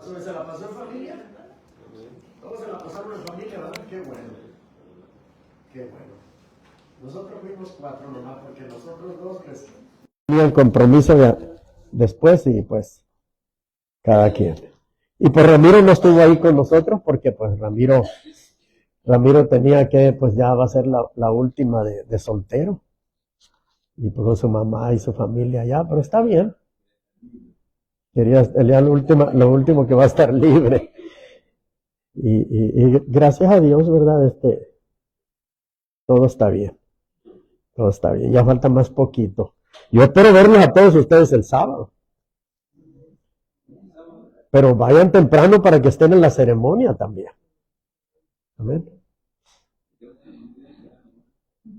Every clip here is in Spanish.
¿Se la pasó en familia? Todos se la pasaron en familia, ¿verdad? Qué bueno. Qué bueno. Nosotros fuimos 4 nomás, porque nosotros 2 pues tenían compromiso después y pues cada quien. Y pues Ramiro no estuvo ahí con nosotros porque pues Ramiro tenía que, pues ya va a ser la última de soltero. Y pues con su mamá y su familia allá, pero está bien. Quería lo último que va a estar libre. Y gracias a Dios, ¿verdad? Todo está bien. Todo está bien. Ya falta más poquito. Yo espero verlos a todos ustedes el sábado. Pero vayan temprano para que estén en la ceremonia también. Amén.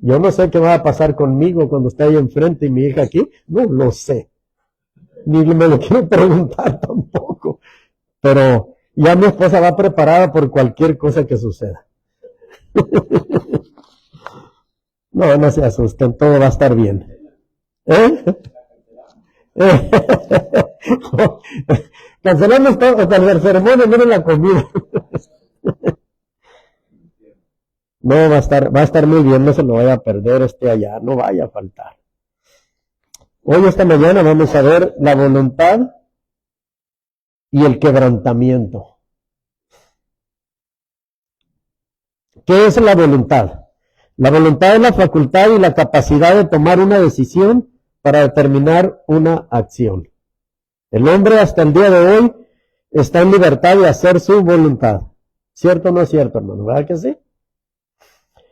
Yo no sé qué va a pasar conmigo cuando esté ahí enfrente y mi hija aquí. No lo sé. Ni me lo quiero preguntar tampoco. Pero ya mi esposa va preparada por cualquier cosa que suceda. No se asusten, todo va a estar bien. Cancelamos todo hasta la ceremonia, miren la comida. No, va a estar muy bien, no se lo vaya a perder, esté allá, no vaya a faltar. Hoy, esta mañana, vamos a ver la voluntad y el quebrantamiento. ¿Qué es la voluntad? La voluntad es la facultad y la capacidad de tomar una decisión para determinar una acción. El hombre hasta el día de hoy está en libertad de hacer su voluntad. ¿Cierto o no es cierto, hermano? ¿Verdad que sí?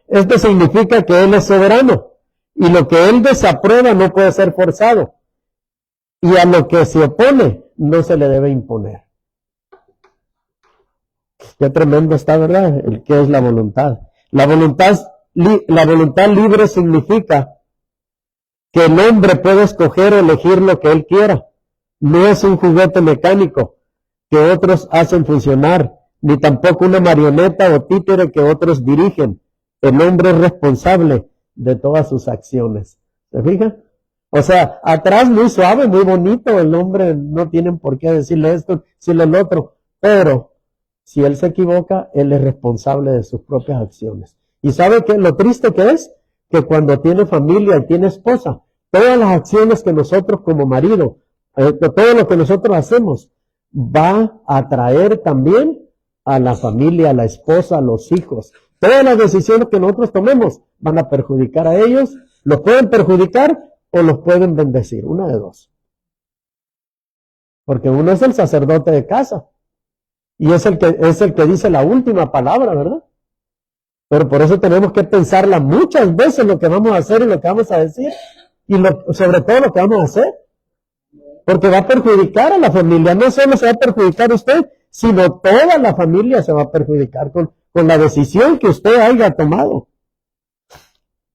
Esto significa que Él es soberano y lo que Él desaprueba no puede ser forzado y a lo que se opone no se le debe imponer. Qué tremendo está, ¿verdad? ¿Qué es la voluntad? La voluntad libre significa que el hombre puede escoger o elegir lo que él quiera. No es un juguete mecánico que otros hacen funcionar, ni tampoco una marioneta o títere que otros dirigen. El hombre es responsable de todas sus acciones. ¿Se fijan? O sea, atrás muy suave, muy bonito, el hombre no tiene por qué decirle esto, decirle lo otro, pero si él se equivoca, él es responsable de sus propias acciones. ¿Y sabe qué? Lo triste que es que cuando tiene familia y tiene esposa, todas las acciones que nosotros como marido, todo lo que nosotros hacemos, va a atraer también a la familia, a la esposa, a los hijos. Todas las decisiones que nosotros tomemos van a perjudicar a ellos, los pueden perjudicar o los pueden bendecir, una de dos. Porque uno es el sacerdote de casa y es el que dice la última palabra, ¿verdad? Pero por eso tenemos que pensarla muchas veces lo que vamos a hacer y lo que vamos a decir y sobre todo lo que vamos a hacer. Porque va a perjudicar a la familia, no solo se va a perjudicar a usted, sino toda la familia se va a perjudicar con la decisión que usted haya tomado.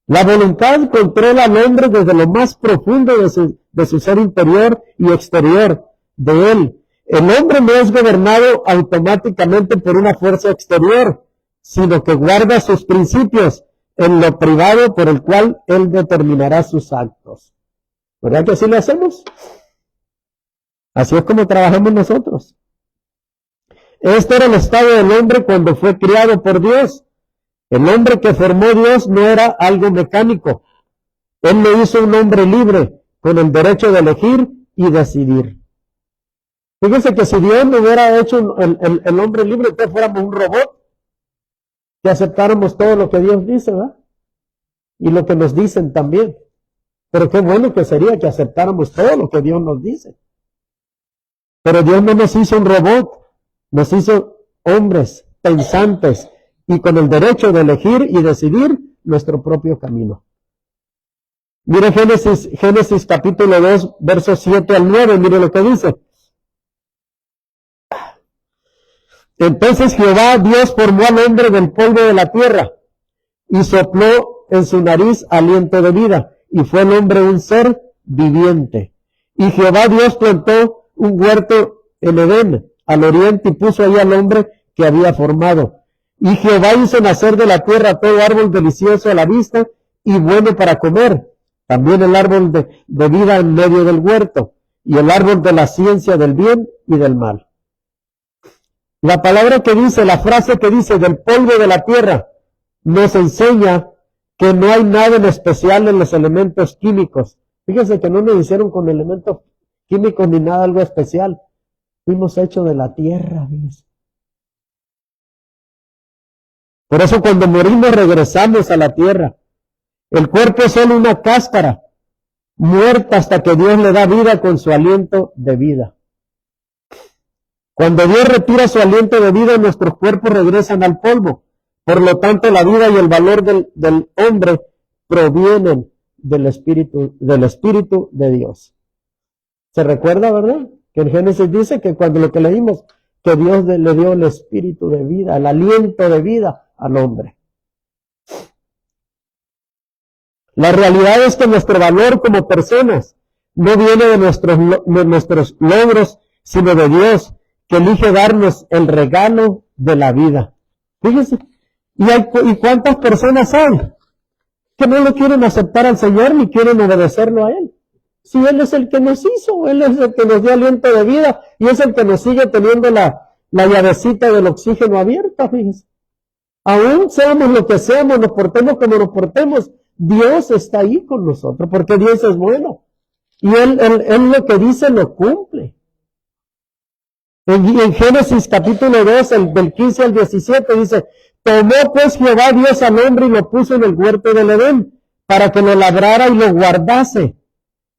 La voluntad controla al hombre desde lo más profundo de su ser interior y exterior de él. El hombre no es gobernado automáticamente por una fuerza exterior, sino que guarda sus principios en lo privado por el cual él determinará sus actos. ¿Verdad que así lo hacemos? Así es como trabajamos nosotros. Este era el estado del hombre cuando fue criado por Dios. El hombre que formó Dios no era algo mecánico. Él lo hizo un hombre libre, con el derecho de elegir y decidir. Fíjense que si Dios no hubiera hecho el hombre libre, entonces fuéramos un robot, que aceptáramos todo lo que Dios dice, ¿verdad? Y lo que nos dicen también. Pero qué bueno que sería que aceptáramos todo lo que Dios nos dice. Pero Dios no nos hizo un robot, nos hizo hombres pensantes y con el derecho de elegir y decidir nuestro propio camino. Mire Génesis capítulo 2, versos 7 al 9, mire lo que dice. Entonces Jehová Dios formó al hombre del polvo de la tierra y sopló en su nariz aliento de vida, y fue el hombre un ser viviente. Y Jehová Dios plantó un huerto en Edén, al oriente, y puso ahí al hombre que había formado. Y Jehová hizo nacer de la tierra todo árbol delicioso a la vista y bueno para comer, también el árbol de vida en medio del huerto, y el árbol de la ciencia del bien y del mal. La palabra que dice, la frase que dice del polvo de la tierra, nos enseña que no hay nada en especial en los elementos químicos. Fíjense que no nos hicieron con elementos químicos ni nada algo especial. Fuimos hechos de la tierra, ¿ves? Por eso cuando morimos regresamos a la tierra. El cuerpo es solo una cáscara, muerta hasta que Dios le da vida con su aliento de vida. Cuando Dios retira su aliento de vida, nuestros cuerpos regresan al polvo. Por lo tanto, la vida y el valor del hombre provienen del Espíritu de Dios. ¿Se recuerda, verdad? Que en Génesis dice que cuando lo que leímos, que Dios le dio el espíritu de vida, el aliento de vida al hombre. La realidad es que nuestro valor como personas no viene de nuestros logros, sino de Dios, que elige darnos el regalo de la vida. Fíjense, ¿y cuántas personas hay que no lo quieren aceptar al Señor ni quieren obedecerlo a Él? Si Él es el que nos hizo, Él es el que nos dio aliento de vida y es el que nos sigue teniendo la llavecita del oxígeno abierta, fíjense. Aún seamos lo que seamos, nos portemos como nos portemos, Dios está ahí con nosotros, porque Dios es bueno. Y Él lo que dice lo cumple. En Génesis capítulo 2, del 15 al 17, dice, tomó pues Jehová Dios al hombre y lo puso en el huerto del Edén, para que lo labrara y lo guardase.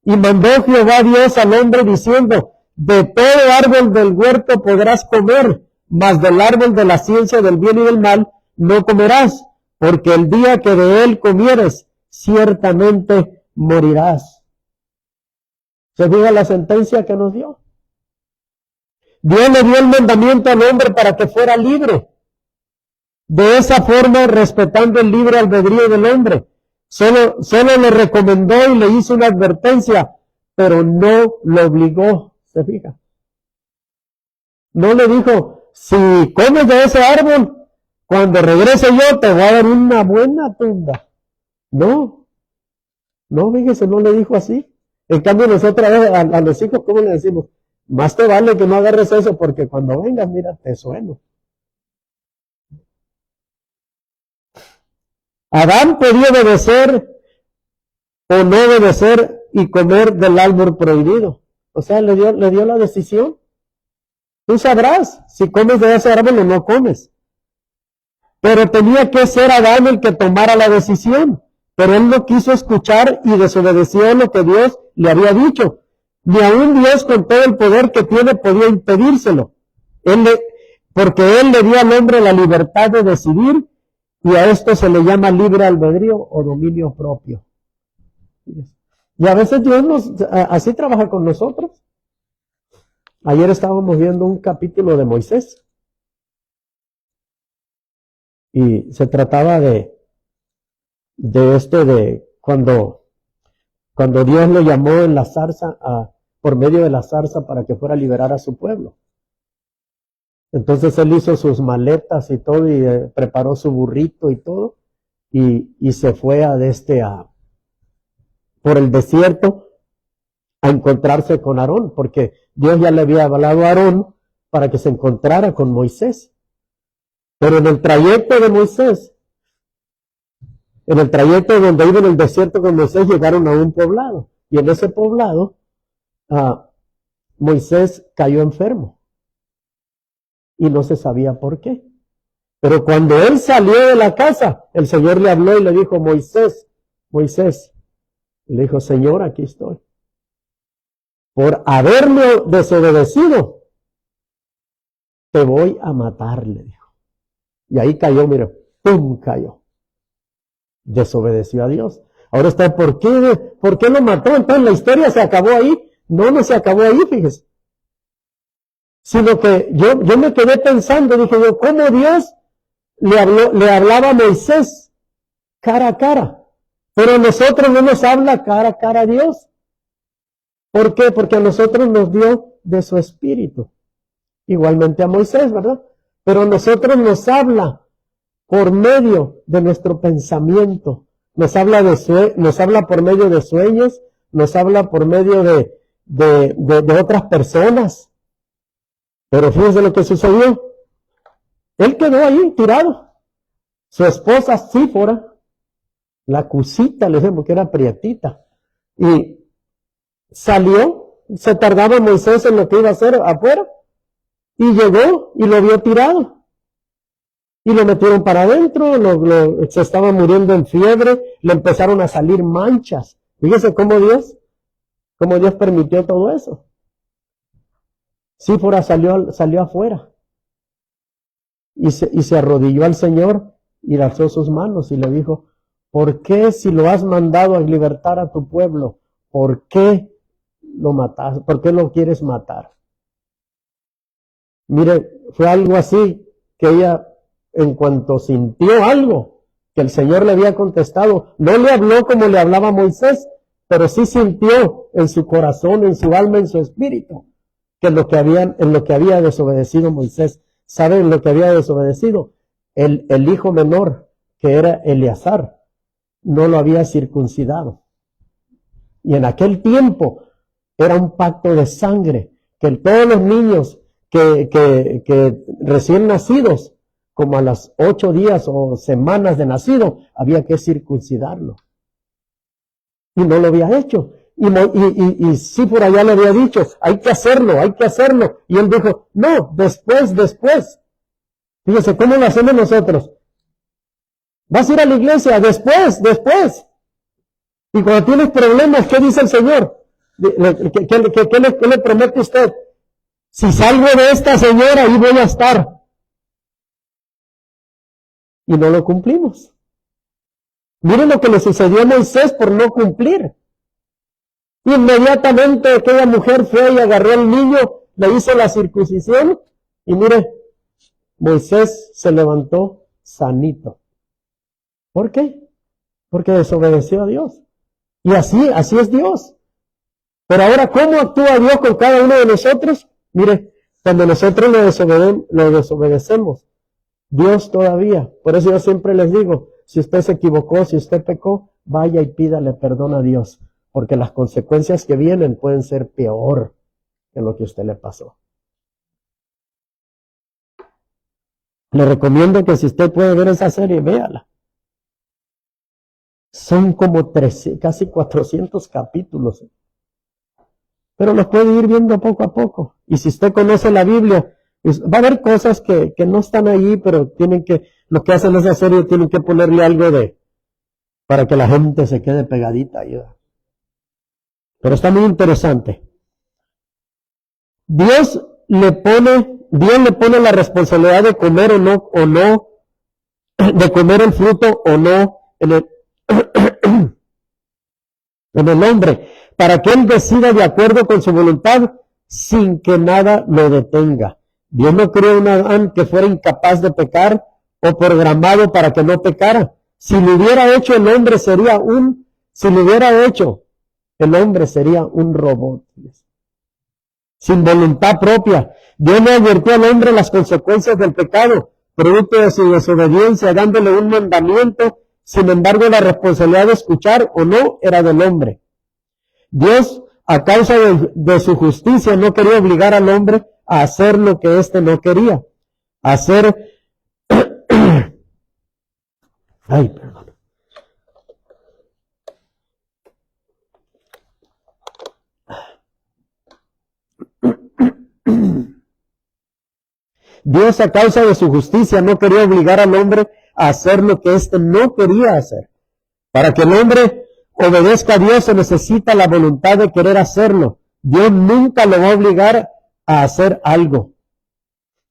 Y mandó Jehová Dios al hombre diciendo, de todo árbol del huerto podrás comer, mas del árbol de la ciencia del bien y del mal no comerás, porque el día que de él comieres, ciertamente morirás. ¿Se fija la sentencia que nos dio? Dios le dio el mandamiento al hombre para que fuera libre. De esa forma, respetando el libre albedrío del hombre, solo le recomendó y le hizo una advertencia, pero no lo obligó. ¿Se fija? No le dijo, si comes de ese árbol, cuando regrese yo te voy a dar una buena tunda. No, fíjese, no le dijo así. En cambio nosotros a los hijos, ¿cómo le decimos? Más te vale que no agarres eso porque cuando vengas, mira, te sueno. Adán podía obedecer o no obedecer y comer del árbol prohibido. O sea, le dio la decisión. Tú sabrás si comes de ese árbol o no comes. Pero tenía que ser Adán el que tomara la decisión. Pero él no quiso escuchar y desobedeció lo que Dios le había dicho. Ni aun Dios con todo el poder que tiene podía impedírselo. Porque él le dio al hombre la libertad de decidir y a esto se le llama libre albedrío o dominio propio. Y a veces Dios así trabaja con nosotros. Ayer estábamos viendo un capítulo de Moisés y se trataba de cuando Dios lo llamó en la zarza por medio de la zarza para que fuera a liberar a su pueblo. Entonces él hizo sus maletas y todo y preparó su burrito y todo y se fue por el desierto a encontrarse con Aarón, porque Dios ya le había hablado a Aarón para que se encontrara con Moisés. Pero en el trayecto de Moisés, en el trayecto donde iba en el desierto con Moisés, llegaron a un poblado. Y en ese poblado, Moisés cayó enfermo. Y no se sabía por qué. Pero cuando él salió de la casa, el Señor le habló y le dijo, Moisés. Y le dijo, Señor, aquí estoy. Por haberme desobedecido, te voy a matar, le dijo. Y ahí cayó, mira, ¡pum! Cayó. Desobedeció a Dios. Ahora está, ¿por qué lo mató? Entonces la historia se acabó ahí. No se acabó ahí, fíjese. Sino que yo me quedé pensando, dije yo, ¿cómo Dios le hablaba a Moisés cara a cara? Pero a nosotros no nos habla cara a cara a Dios. ¿Por qué? Porque a nosotros nos dio de su espíritu. Igualmente a Moisés, ¿verdad? Pero a nosotros nos habla por medio de nuestro pensamiento. Nos habla por medio de sueños, nos habla por medio de otras personas. Pero fíjense lo que sucedió. Él quedó ahí tirado. Su esposa Sífora, la cusita, le decimos que era prietita, y salió, se tardaba Moisés en lo que iba a hacer afuera, y llegó y lo vio tirado. Y lo metieron para adentro, se estaba muriendo en fiebre, le empezaron a salir manchas. Fíjese cómo Dios permitió todo eso. Sífora salió afuera y se arrodilló al Señor y le alzó sus manos y le dijo, ¿por qué si lo has mandado a libertar a tu pueblo, por qué lo matas? ¿Por qué lo quieres matar? Mire, fue algo así que ella, en cuanto sintió algo que el Señor le había contestado, no le habló como le hablaba a Moisés, pero sí sintió en su corazón, en su alma, en su espíritu, que en lo que había desobedecido Moisés. ¿Saben lo que había desobedecido? El hijo menor, que era Eleazar, no lo había circuncidado. Y en aquel tiempo era un pacto de sangre, que todos los niños que recién nacidos, como a las 8 días o semanas de nacido, había que circuncidarlo. Y no lo había hecho. Y Sífora ya le había dicho, hay que hacerlo. Y él dijo, no, después. Fíjese, ¿cómo lo hacemos nosotros? Vas a ir a la iglesia, después. Y cuando tienes problemas, ¿qué dice el Señor? ¿Qué le promete usted? Si salgo de esta señora, ahí voy a estar. Y no lo cumplimos. Miren lo que le sucedió a Moisés por no cumplir. Inmediatamente aquella mujer fue y agarró al niño, le hizo la circuncisión, y mire, Moisés se levantó sanito. ¿Por qué? Porque desobedeció a Dios. Y así es Dios. Pero ahora, ¿cómo actúa Dios con cada uno de nosotros? Mire, cuando nosotros lo desobedecemos, Dios todavía, por eso yo siempre les digo, si usted se equivocó, si usted pecó, vaya y pídale perdón a Dios, porque las consecuencias que vienen pueden ser peor que lo que a usted le pasó. Le recomiendo que si usted puede ver esa serie, véala. Son como casi 400 capítulos. Pero los puede ir viendo poco a poco. Y si usted conoce la Biblia, va a haber cosas que no están ahí, pero lo que hacen esa serie, tienen que ponerle algo para que la gente se quede pegadita ahí. Pero está muy interesante. Dios le pone la responsabilidad de comer o no, de comer el fruto o no en el hombre, para que él decida de acuerdo con su voluntad, sin que nada lo detenga. Dios no creó un Adán que fuera incapaz de pecar o programado para que no pecara. Si lo hubiera hecho el hombre sería un robot, sin voluntad propia. Dios no advirtió al hombre las consecuencias del pecado, producto de su desobediencia, dándole un mandamiento. Sin embargo, la responsabilidad de escuchar o no era del hombre. Dios, a causa de su justicia, no quería obligar al hombre a hacer lo que éste no quería. Dios, a causa de su justicia, no quería obligar al hombre a hacer lo que éste no quería hacer. Para que el hombre obedezca a Dios se necesita la voluntad de querer hacerlo. Dios nunca lo va a obligar a hacer algo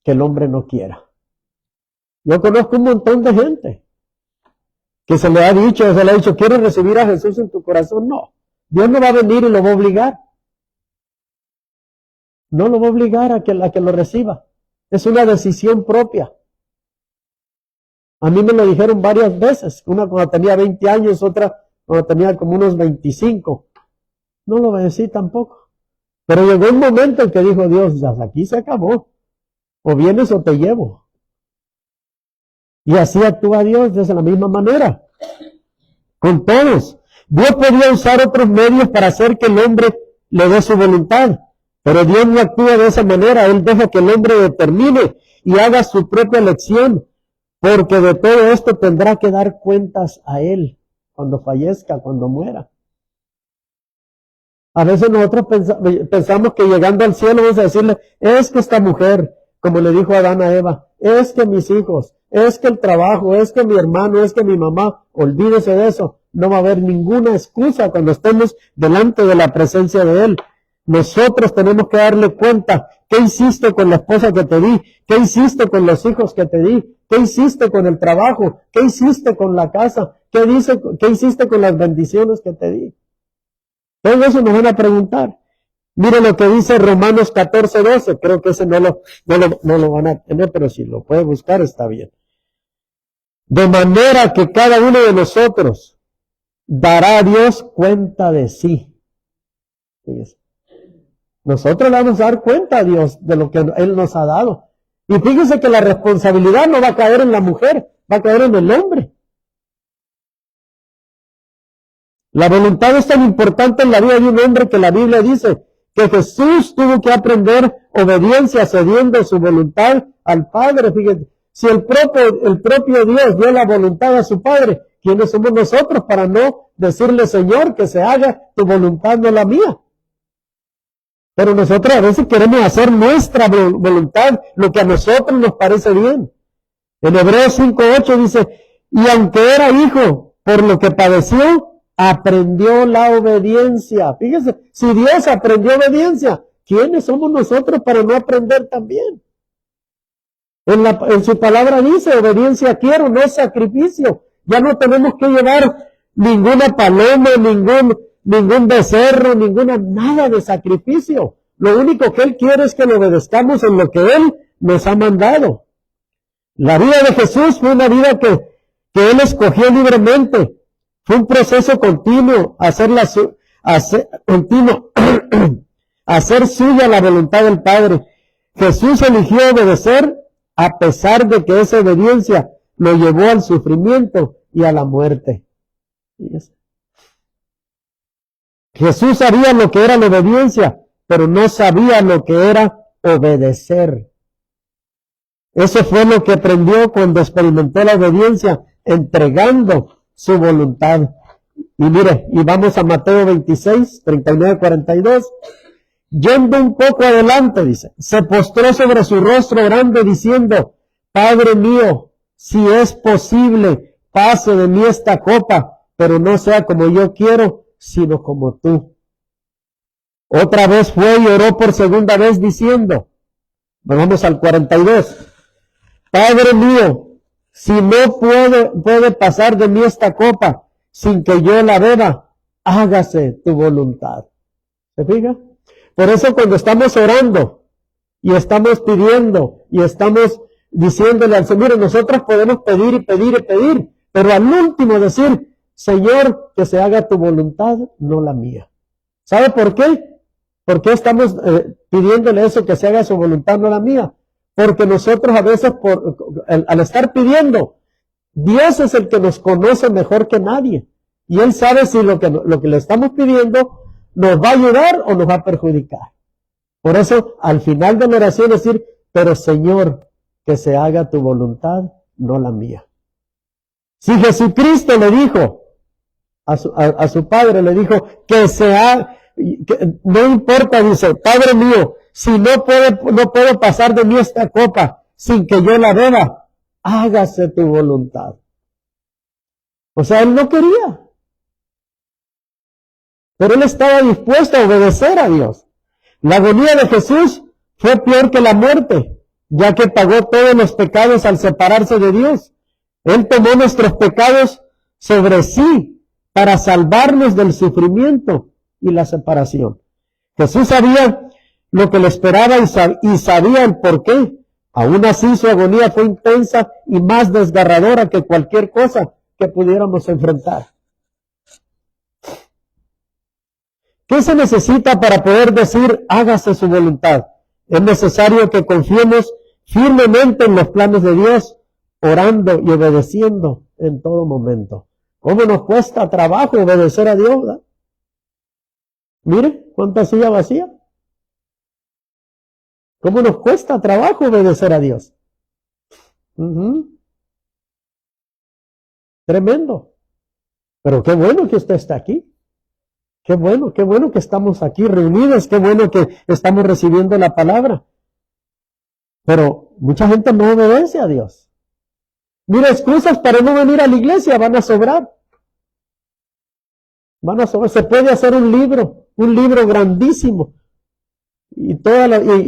que el hombre no quiera. Yo conozco un montón de gente que se le ha dicho, ¿quieres recibir a Jesús en tu corazón? No. Dios no va a venir y lo va a obligar. No lo va a obligar a que lo reciba. Es una decisión propia. A mí me lo dijeron varias veces, una cuando tenía 20 años, otra cuando tenía como unos 25. No lo obedecí tampoco. Pero llegó un momento en que dijo Dios, ya aquí se acabó. O vienes o te llevo. Y así actúa Dios de la misma manera. Con todos. Dios podía usar otros medios para hacer que el hombre le dé su voluntad. Pero Dios no actúa de esa manera. Él deja que el hombre determine y haga su propia elección, porque de todo esto tendrá que dar cuentas a él cuando fallezca, cuando muera. A veces nosotros pensamos que llegando al cielo vamos a decirle, es que esta mujer, como le dijo Adán a Eva, es que mis hijos, es que el trabajo, es que mi hermano, es que mi mamá, olvídese de eso. No va a haber ninguna excusa cuando estemos delante de la presencia de Él. Nosotros tenemos que darle cuenta, ¿qué hiciste con la esposa que te di? ¿Qué hiciste con los hijos que te di? ¿Qué hiciste con el trabajo? ¿Qué hiciste con la casa? ¿Qué hiciste con las bendiciones que te di? Todo eso nos van a preguntar. Mire lo que dice Romanos 14:12. Creo que ese no lo van a tener, pero si lo puede buscar está bien. De manera que cada uno de nosotros dará a Dios cuenta de sí. Fíjese. Nosotros le vamos a dar cuenta a Dios de lo que Él nos ha dado. Y fíjese que la responsabilidad no va a caer en la mujer, va a caer en el hombre. La voluntad es tan importante en la vida de un hombre que la Biblia dice que Jesús tuvo que aprender obediencia cediendo su voluntad al Padre. Fíjate, si el propio Dios dio la voluntad a su Padre, ¿quiénes somos nosotros para no decirle, Señor, que se haga tu voluntad, no la mía? Pero nosotros a veces queremos hacer nuestra voluntad, lo que a nosotros nos parece bien. En Hebreos 5:8 dice, y aunque era hijo, por lo que padeció, aprendió la obediencia. Fíjese, si Dios aprendió obediencia, ¿quiénes somos nosotros para no aprender también? En su palabra dice, obediencia quiero, no sacrificio. Ya no tenemos que llevar ninguna paloma, ningún becerro, nada de sacrificio. Lo único que Él quiere es que le obedezcamos en lo que Él nos ha mandado. La vida de Jesús fue una vida que Él escogió libremente. Fue un proceso continuo, hacer suya la voluntad del Padre. Jesús eligió obedecer a pesar de que esa obediencia lo llevó al sufrimiento y a la muerte. Jesús sabía lo que era la obediencia, pero no sabía lo que era obedecer. Eso fue lo que aprendió cuando experimentó la obediencia, entregando su voluntad. Y mire, y vamos a Mateo 26, 39, 42. Yendo un poco adelante, dice, se postró sobre su rostro orando diciendo, Padre mío, si es posible, pase de mí esta copa, pero no sea como yo quiero, sino como tú. Otra vez fue y oró por segunda vez diciendo, vamos al 42, Padre mío, si no puede pasar de mí esta copa sin que yo la beba, hágase tu voluntad. ¿Se fija? Por eso cuando estamos orando y estamos pidiendo y estamos diciéndole al Señor, nosotros podemos pedir y pedir y pedir, pero al último decir, Señor, que se haga tu voluntad, no la mía. ¿Sabe por qué? ¿Por qué estamos pidiéndole eso, que se haga su voluntad, no la mía? Porque nosotros a veces, al estar pidiendo, Dios es el que nos conoce mejor que nadie. Y Él sabe si lo que le estamos pidiendo nos va a ayudar o nos va a perjudicar. Por eso, al final de la oración decir, pero Señor, que se haga tu voluntad, no la mía. Si Jesucristo le dijo a su Padre, le dijo que no importa, dice, Padre mío, si no puedo pasar de mí esta copa sin que yo la beba, hágase tu voluntad. O sea, Él no quería, pero Él estaba dispuesto a obedecer a Dios. La agonía de Jesús fue peor que la muerte, ya que pagó todos los pecados al separarse de Dios. Él tomó nuestros pecados sobre sí para salvarnos del sufrimiento y la separación. Jesús sabía lo que le esperaba y sabía el por qué. Aún así su agonía fue intensa y más desgarradora que cualquier cosa que pudiéramos enfrentar. ¿Qué se necesita para poder decir hágase su voluntad? Es necesario que confiemos firmemente en los planes de Dios, orando y obedeciendo en todo momento. ¿Cómo nos cuesta trabajo obedecer a Dios, ¿verdad? Mire, cuánta silla vacía. ¿Cómo nos cuesta trabajo obedecer a Dios? Ujú. Tremendo. Pero qué bueno que usted está aquí. Qué bueno que estamos aquí reunidos, qué bueno que estamos recibiendo la palabra. Pero mucha gente no obedece a Dios. Mira, excusas para no venir a la iglesia van a sobrar. Van a sobrar. Se puede hacer un libro grandísimo y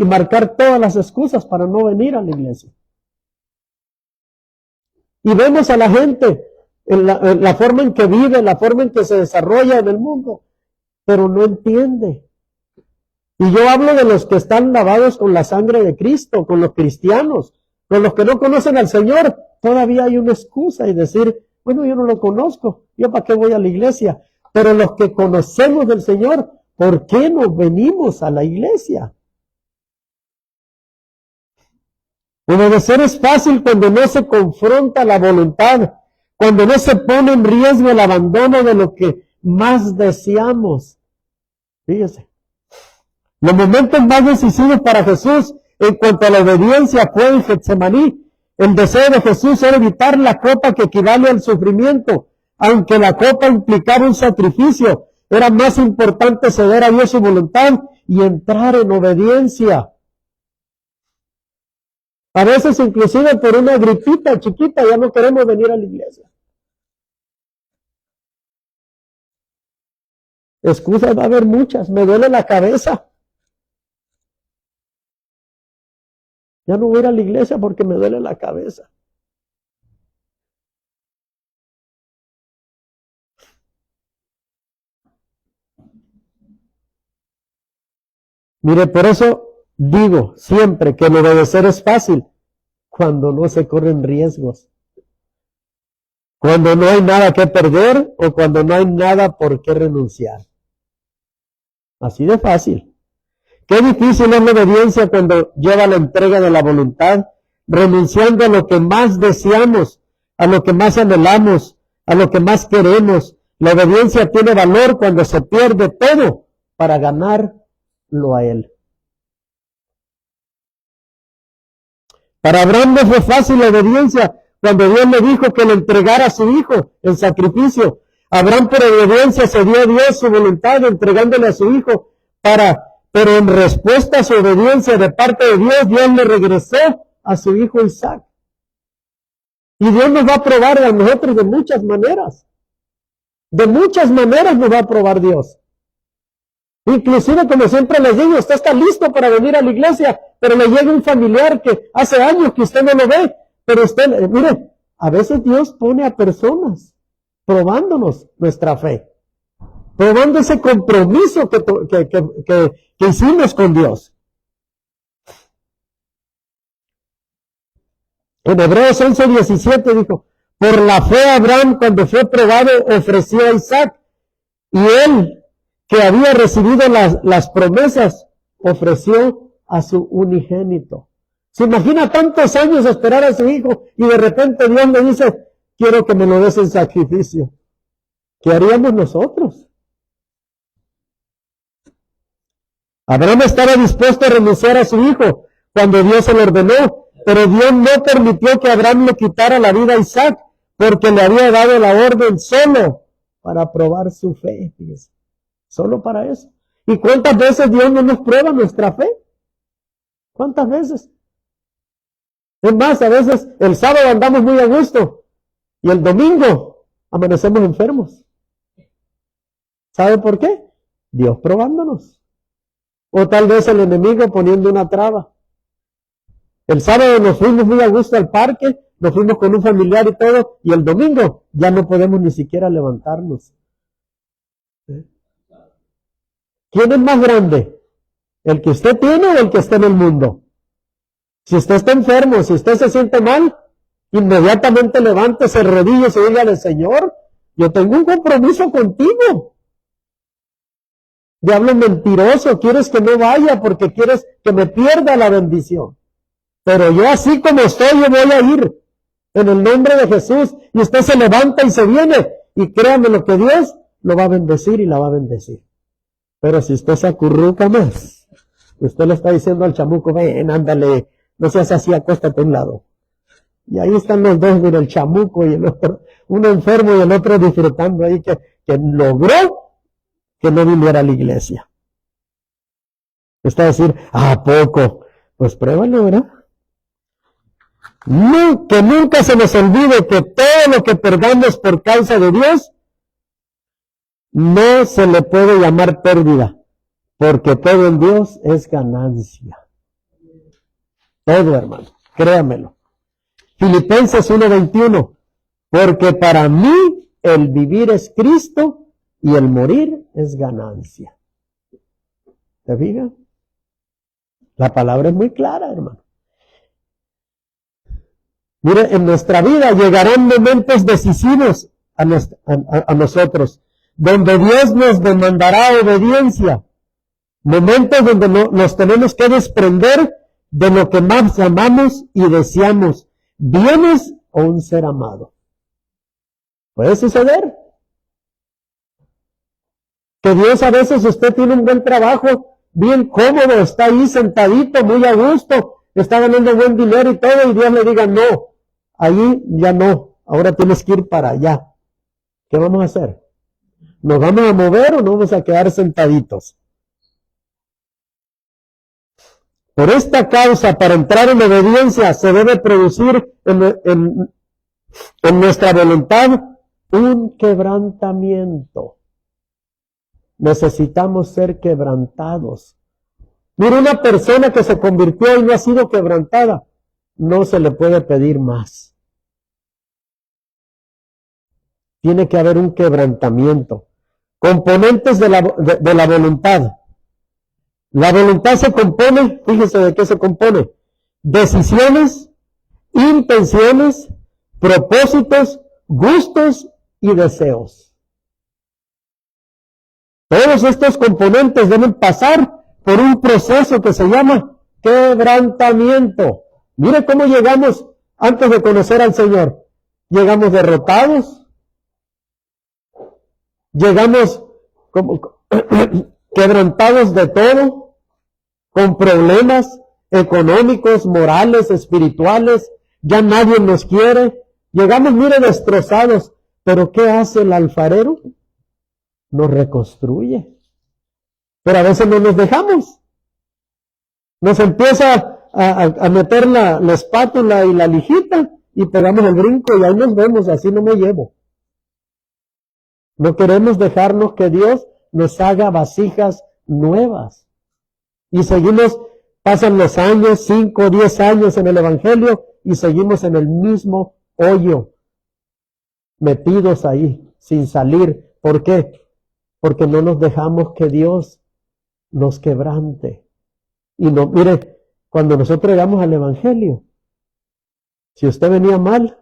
marcar todas las excusas para no venir a la iglesia. Y vemos a la gente en la forma en que vive, la forma en que se desarrolla en el mundo, pero no entiende. Y yo hablo de los que están lavados con la sangre de Cristo, con los cristianos, con los que no conocen al Señor. Todavía hay una excusa y decir, bueno, yo no lo conozco, ¿yo para qué voy a la iglesia? Pero los que conocemos del Señor, ¿por qué no venimos a la iglesia? Obedecer es fácil cuando no se confronta la voluntad, cuando no se pone en riesgo el abandono de lo que más deseamos. Fíjese. Los momentos más decisivos para Jesús en cuanto a la obediencia fue en Getsemaní. El deseo de Jesús era evitar la copa que equivale al sufrimiento. Aunque la copa implicaba un sacrificio, era más importante ceder a Dios su voluntad y entrar en obediencia. A veces inclusive por una gripita chiquita ya no queremos venir a la iglesia. Excusas va a haber muchas. Me duele la cabeza. Ya no voy a ir a la iglesia porque me duele la cabeza. Mire, por eso digo siempre que el obedecer es fácil cuando no se corren riesgos. Cuando no hay nada que perder o cuando no hay nada por qué renunciar. Así de fácil. Qué difícil es la obediencia cuando lleva la entrega de la voluntad, renunciando a lo que más deseamos, a lo que más anhelamos, a lo que más queremos. La obediencia tiene valor cuando se pierde todo para ganarlo a Él. Para Abraham no fue fácil la obediencia cuando Dios le dijo que le entregara a su hijo en sacrificio. Abraham por obediencia se dio a Dios su voluntad entregándole a su hijo pero en respuesta a su obediencia de parte de Dios, Dios le regresó a su hijo Isaac. Y Dios nos va a probar a nosotros de muchas maneras. De muchas maneras nos va a probar Dios. Inclusive, como siempre les digo, usted está listo para venir a la iglesia, pero le llega un familiar que hace años que usted no lo ve, pero usted, mire, a veces Dios pone a personas probándonos nuestra fe, probando ese compromiso que hicimos con Dios. En Hebreos 11:17 dijo, por la fe Abraham cuando fue probado ofreció a Isaac, y él que había recibido las promesas ofreció a su unigénito. ¿Se imagina tantos años esperar a su hijo y de repente Dios le dice, quiero que me lo des en sacrificio? ¿Qué haríamos nosotros? Abraham estaba dispuesto a renunciar a su hijo cuando Dios se lo ordenó, pero Dios no permitió que Abraham le quitara la vida a Isaac porque le había dado la orden solo para probar su fe. Fíjese. Solo para eso. ¿Y cuántas veces Dios no nos prueba nuestra fe? ¿Cuántas veces? Es más, a veces el sábado andamos muy a gusto y el domingo amanecemos enfermos. ¿Sabe por qué? Dios probándonos. O tal vez el enemigo poniendo una traba. El sábado nos fuimos muy a gusto al parque, nos fuimos con un familiar y todo, y el domingo ya no podemos ni siquiera levantarnos. ¿Quién es más grande? ¿El que usted tiene o el que está en el mundo? Si usted está enfermo, si usted se siente mal, inmediatamente levántese, rodillas y dígale, Señor, yo tengo un compromiso contigo. Diablo mentiroso, quieres que no vaya porque quieres que me pierda la bendición. Pero yo así como estoy, yo voy a ir en el nombre de Jesús. Y usted se levanta y se viene. Y créame lo que Dios lo va a bendecir y la va a bendecir. Pero si usted se acurruca más, usted le está diciendo al chamuco, ven, ándale, no seas así, acuéstate a un lado. Y ahí están los dos, mira, el chamuco y el otro, uno enfermo y el otro disfrutando ahí, que logró que no viniera a la iglesia. Está a decir, ¿a poco? Pues pruébalo, ¿verdad? No, que nunca se nos olvide que todo lo que perdamos por causa de Dios, no se le puede llamar pérdida, porque todo en Dios es ganancia. Todo, hermano, créamelo. Filipenses 1:21, porque para mí el vivir es Cristo y el morir es ganancia. ¿Te fijas? La palabra es muy clara, hermano. Mire, en nuestra vida llegarán momentos decisivos a nosotros, donde Dios nos demandará obediencia. Momentos donde nos tenemos que desprender de lo que más amamos y deseamos, bienes o un ser amado. Puede suceder que Dios, a veces usted tiene un buen trabajo, bien cómodo, está ahí sentadito, muy a gusto, está ganando buen dinero y todo, y Dios le diga, no, ahí ya no, ahora tienes que ir para allá. ¿Qué vamos a hacer? ¿Nos vamos a mover o nos vamos a quedar sentaditos? Por esta causa, para entrar en obediencia, se debe producir en nuestra voluntad un quebrantamiento. Necesitamos ser quebrantados. Mira, una persona que se convirtió y no ha sido quebrantada, no se le puede pedir más. Tiene que haber un quebrantamiento. Componentes de la voluntad. La voluntad se compone, fíjese de qué se compone: decisiones, intenciones, propósitos, gustos y deseos. Todos estos componentes deben pasar por un proceso que se llama quebrantamiento. Mire cómo llegamos antes de conocer al Señor. Llegamos derrotados, llegamos como quebrantados de todo, con problemas económicos, morales, espirituales, ya nadie nos quiere, llegamos, mire, destrozados, pero ¿qué hace el alfarero? Nos reconstruye. Pero a veces no nos dejamos. Nos empieza a meter la espátula y la lijita y pegamos el brinco y ahí nos vemos, así no me llevo. No queremos dejarnos que Dios nos haga vasijas nuevas. Y seguimos, pasan los años, 5, 10 años en el Evangelio y seguimos en el mismo hoyo, metidos ahí, sin salir. ¿Por qué? Porque no nos dejamos que Dios nos quebrante. Y no, mire, cuando nosotros llegamos al Evangelio, si usted venía mal,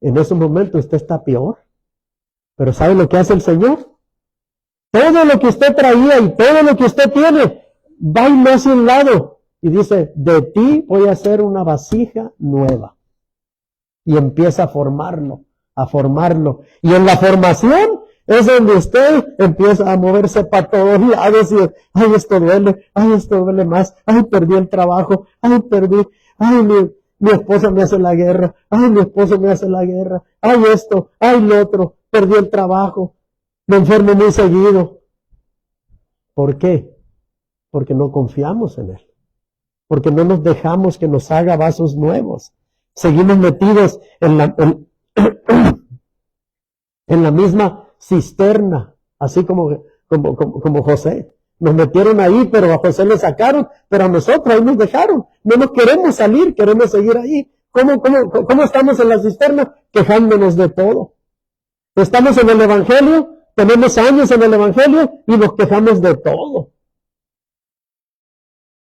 en ese momento usted está peor. Pero ¿sabe lo que hace el Señor? Todo lo que usted traía y todo lo que usted tiene, va y lo hace a un lado. Y dice, de ti voy a hacer una vasija nueva. Y empieza a formarlo, a formarlo. Y en la formación es donde usted empieza a moverse para todos lados y, ay, esto duele más, ay, perdí el trabajo, ay, mi esposa me hace la guerra, ay, mi esposo me hace la guerra, ay, esto, ay, lo otro, perdí el trabajo, me enfermo muy seguido. ¿Por qué? Porque no confiamos en Él, porque no nos dejamos que nos haga vasos nuevos. Seguimos metidos en la misma cisterna, así como José. Nos metieron ahí, pero a José le sacaron, pero a nosotros ahí nos dejaron. No nos queremos salir, queremos seguir ahí. ¿Cómo estamos en la cisterna? Quejándonos de todo. Estamos en el Evangelio, tenemos años en el Evangelio y nos quejamos de todo.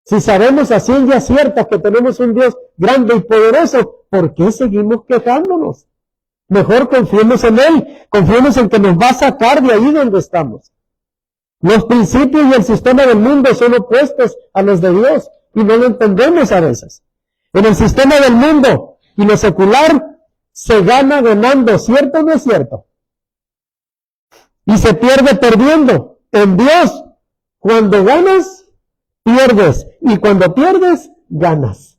Si sabemos a ciencia cierta que tenemos un Dios grande y poderoso, ¿por qué seguimos quejándonos? Mejor confiemos en Él, confiemos en que nos va a sacar de ahí donde estamos. Los principios y el sistema del mundo son opuestos a los de Dios y no lo entendemos a veces. En el sistema del mundo y lo secular se gana ganando, ¿cierto o no es cierto? Y se pierde perdiendo. En Dios, cuando ganas, pierdes. Y cuando pierdes, ganas.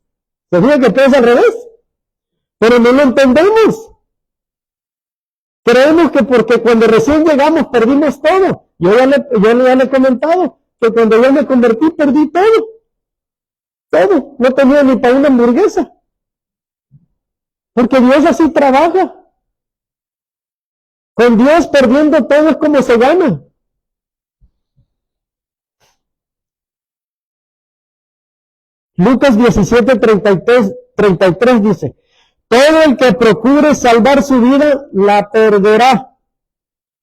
¿Se fija que todo es al revés? pero no lo entendemos. Creemos que porque cuando recién llegamos perdimos todo. Yo ya le he comentado que cuando yo me convertí perdí todo. Todo. No tenía ni para una hamburguesa. Porque Dios así trabaja. Con Dios perdiendo todo es como se gana. Lucas 17:33 dice, todo el que procure salvar su vida la perderá,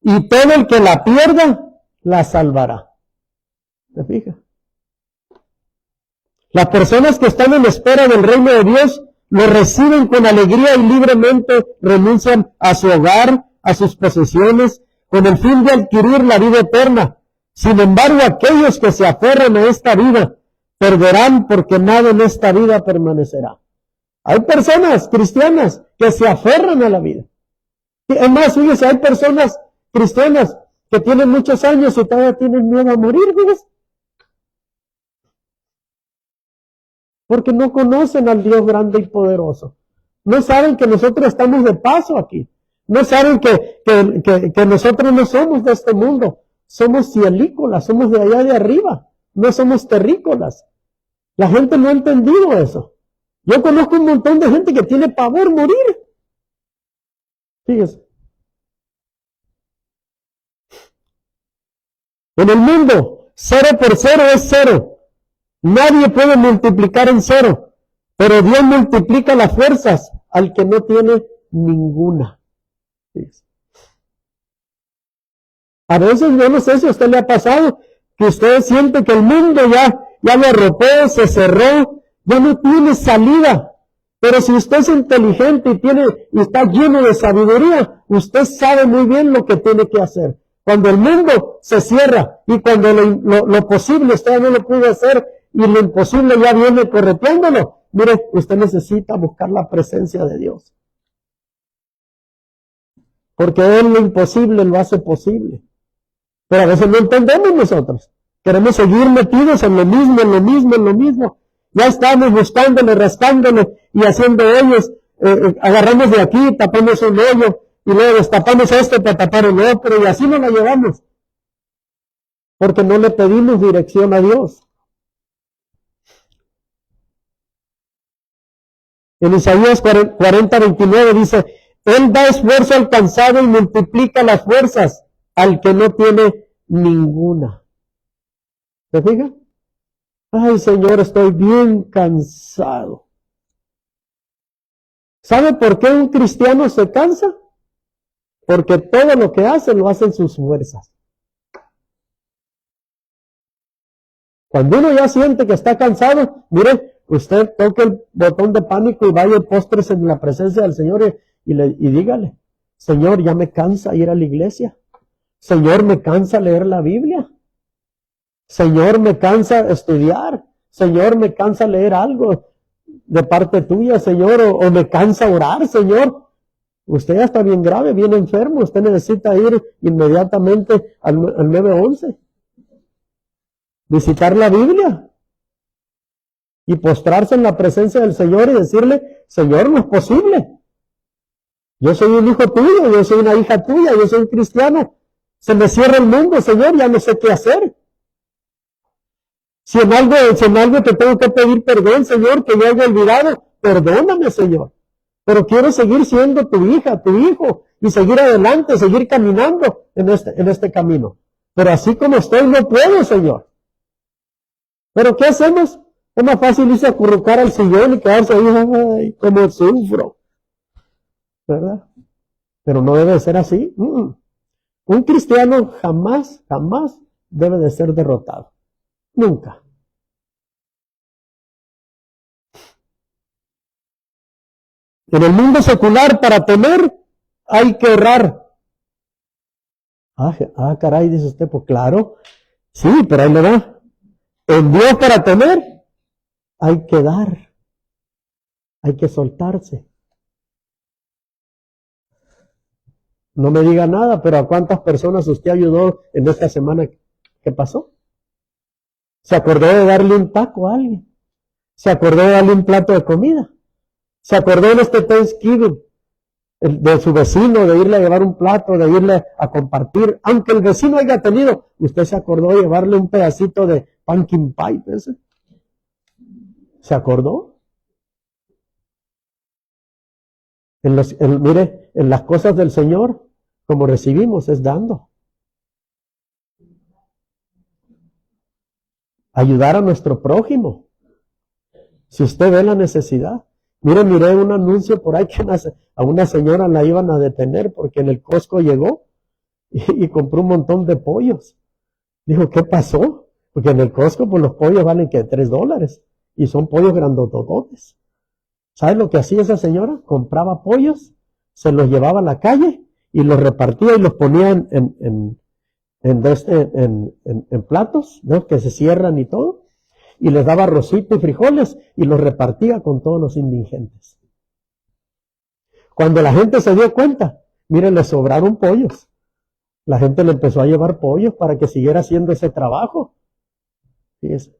y todo el que la pierda la salvará. ¿Te fijas? Las personas que están en espera del reino de Dios lo reciben con alegría y libremente renuncian a su hogar, a sus posesiones, con el fin de adquirir la vida eterna. Sin embargo, aquellos que se aferran a esta vida perderán, porque nada en esta vida permanecerá. Hay personas cristianas que se aferran a la vida. Es más, fíjese, hay personas cristianas que tienen muchos años y todavía tienen miedo a morir, fíjese. Porque no conocen al Dios grande y poderoso. No saben que nosotros estamos de paso aquí. No saben que nosotros no somos de este mundo. Somos cielícolas, somos de allá de arriba. No somos terrícolas. La gente no ha entendido eso. Yo conozco un montón de gente que tiene pavor morir. Fíjese. En el mundo, 0 por 0 es 0. Nadie puede multiplicar en 0, pero Dios multiplica las fuerzas al que no tiene ninguna. Fíjese. A veces, yo no sé si a usted le ha pasado, que usted siente que el mundo ya lo arropó, se cerró, ya no tiene salida. Pero si usted es inteligente y está lleno de sabiduría, usted sabe muy bien lo que tiene que hacer. Cuando el mundo se cierra y cuando lo posible usted no lo puede hacer y lo imposible ya viene correteándolo, mire, usted necesita buscar la presencia de Dios. Porque Él lo imposible lo hace posible. Pero a veces no entendemos nosotros. Queremos seguir metidos en lo mismo. Ya estamos buscándole, rascándole y haciendo hoyos. Agarramos de aquí, tapamos un hoyo y luego destapamos esto para tapar el otro y así nos la llevamos. Porque no le pedimos dirección a Dios. En Isaías 40:29 dice, Él da esfuerzo al cansado y multiplica las fuerzas al que no tiene ninguna. ¿Se fija? Ay, Señor, estoy bien cansado. ¿Sabe por qué un cristiano se cansa? Porque todo lo que hace lo hacen sus fuerzas. Cuando uno ya siente que está cansado, mire, usted toque el botón de pánico y vaya y póstrese en la presencia del Señor y dígale, Señor, ya me cansa ir a la iglesia. Señor, me cansa leer la Biblia. Señor, me cansa estudiar. Señor, me cansa leer algo de parte tuya, Señor, o me cansa orar, Señor. Usted ya está bien grave, bien enfermo. Usted necesita ir inmediatamente al 911. Visitar la Biblia. Y postrarse en la presencia del Señor y decirle, Señor, no es posible. Yo soy un hijo tuyo, yo soy una hija tuya, yo soy un cristiano. Se me cierra el mundo, Señor, ya no sé qué hacer. Si en algo te tengo que pedir perdón, Señor, que yo haya olvidado, perdóname, Señor. Pero quiero seguir siendo tu hija, tu hijo, y seguir adelante, seguir caminando en este camino. Pero así como estoy, no puedo, Señor. ¿Pero qué hacemos? Es más fácil irse a acurrucar al sillón y quedarse ahí, ay, cómo sufro. ¿Verdad? Pero no debe ser así. Un cristiano jamás debe de ser derrotado. Nunca. En el mundo secular, para temer, hay que ahorrar. Caray, dice usted, pues claro. Sí, pero ahí le va. En Dios, para temer, hay que dar. Hay que soltarse. No me diga nada, pero ¿a cuántas personas usted ayudó en esta semana que pasó? ¿Se acordó de darle un taco a alguien? ¿Se acordó de darle un plato de comida? Se acordó en este Thanksgiving de su vecino, de irle a llevar un plato, de irle a compartir, aunque el vecino haya tenido, usted se acordó de llevarle un pedacito de pumpkin pie, ese. ¿Se acordó? Mire, en las cosas del Señor, como recibimos, es dando. Ayudar a nuestro prójimo. Si usted ve la necesidad. Miré un anuncio por ahí que a una señora la iban a detener porque en el Costco llegó y compró un montón de pollos. Dijo, ¿qué pasó? Porque en el Costco, pues los pollos valen que $3 y son pollos grandotototes. ¿Sabes lo que hacía esa señora? Compraba pollos, se los llevaba a la calle y los repartía y los ponía en platos, ¿no? Que se cierran y todo, y les daba arrocito y frijoles y los repartía con todos los indigentes. Cuando la gente se dio cuenta, miren, le sobraron pollos. La gente le empezó a llevar pollos para que siguiera haciendo ese trabajo. Fíjese.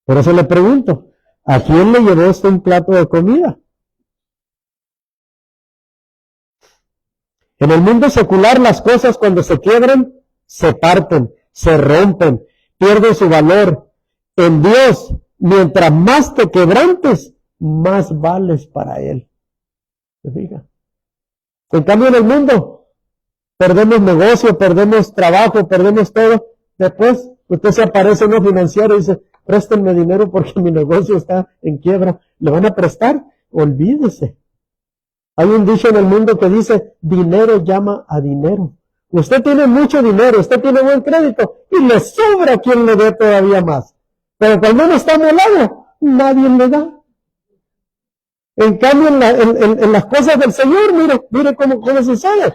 Por eso le pregunto, ¿a quién le llevó usted un plato de comida? En el mundo secular las cosas cuando se quiebran, se parten, se rompen, pierden su valor. En Dios, mientras más te quebrantes, más vales para Él. ¿Se fija? En cambio en el mundo, perdemos negocio, perdemos trabajo, perdemos todo. Después, usted se aparece en un financiero y dice, préstenme dinero porque mi negocio está en quiebra. ¿Le van a prestar? Olvídese. Hay un dicho en el mundo que dice, dinero llama a dinero. Usted tiene mucho dinero, usted tiene buen crédito y le sobra quien le dé todavía más. Pero cuando uno está en el lado, nadie le da. En cambio, en las cosas del Señor, mire cómo sucede.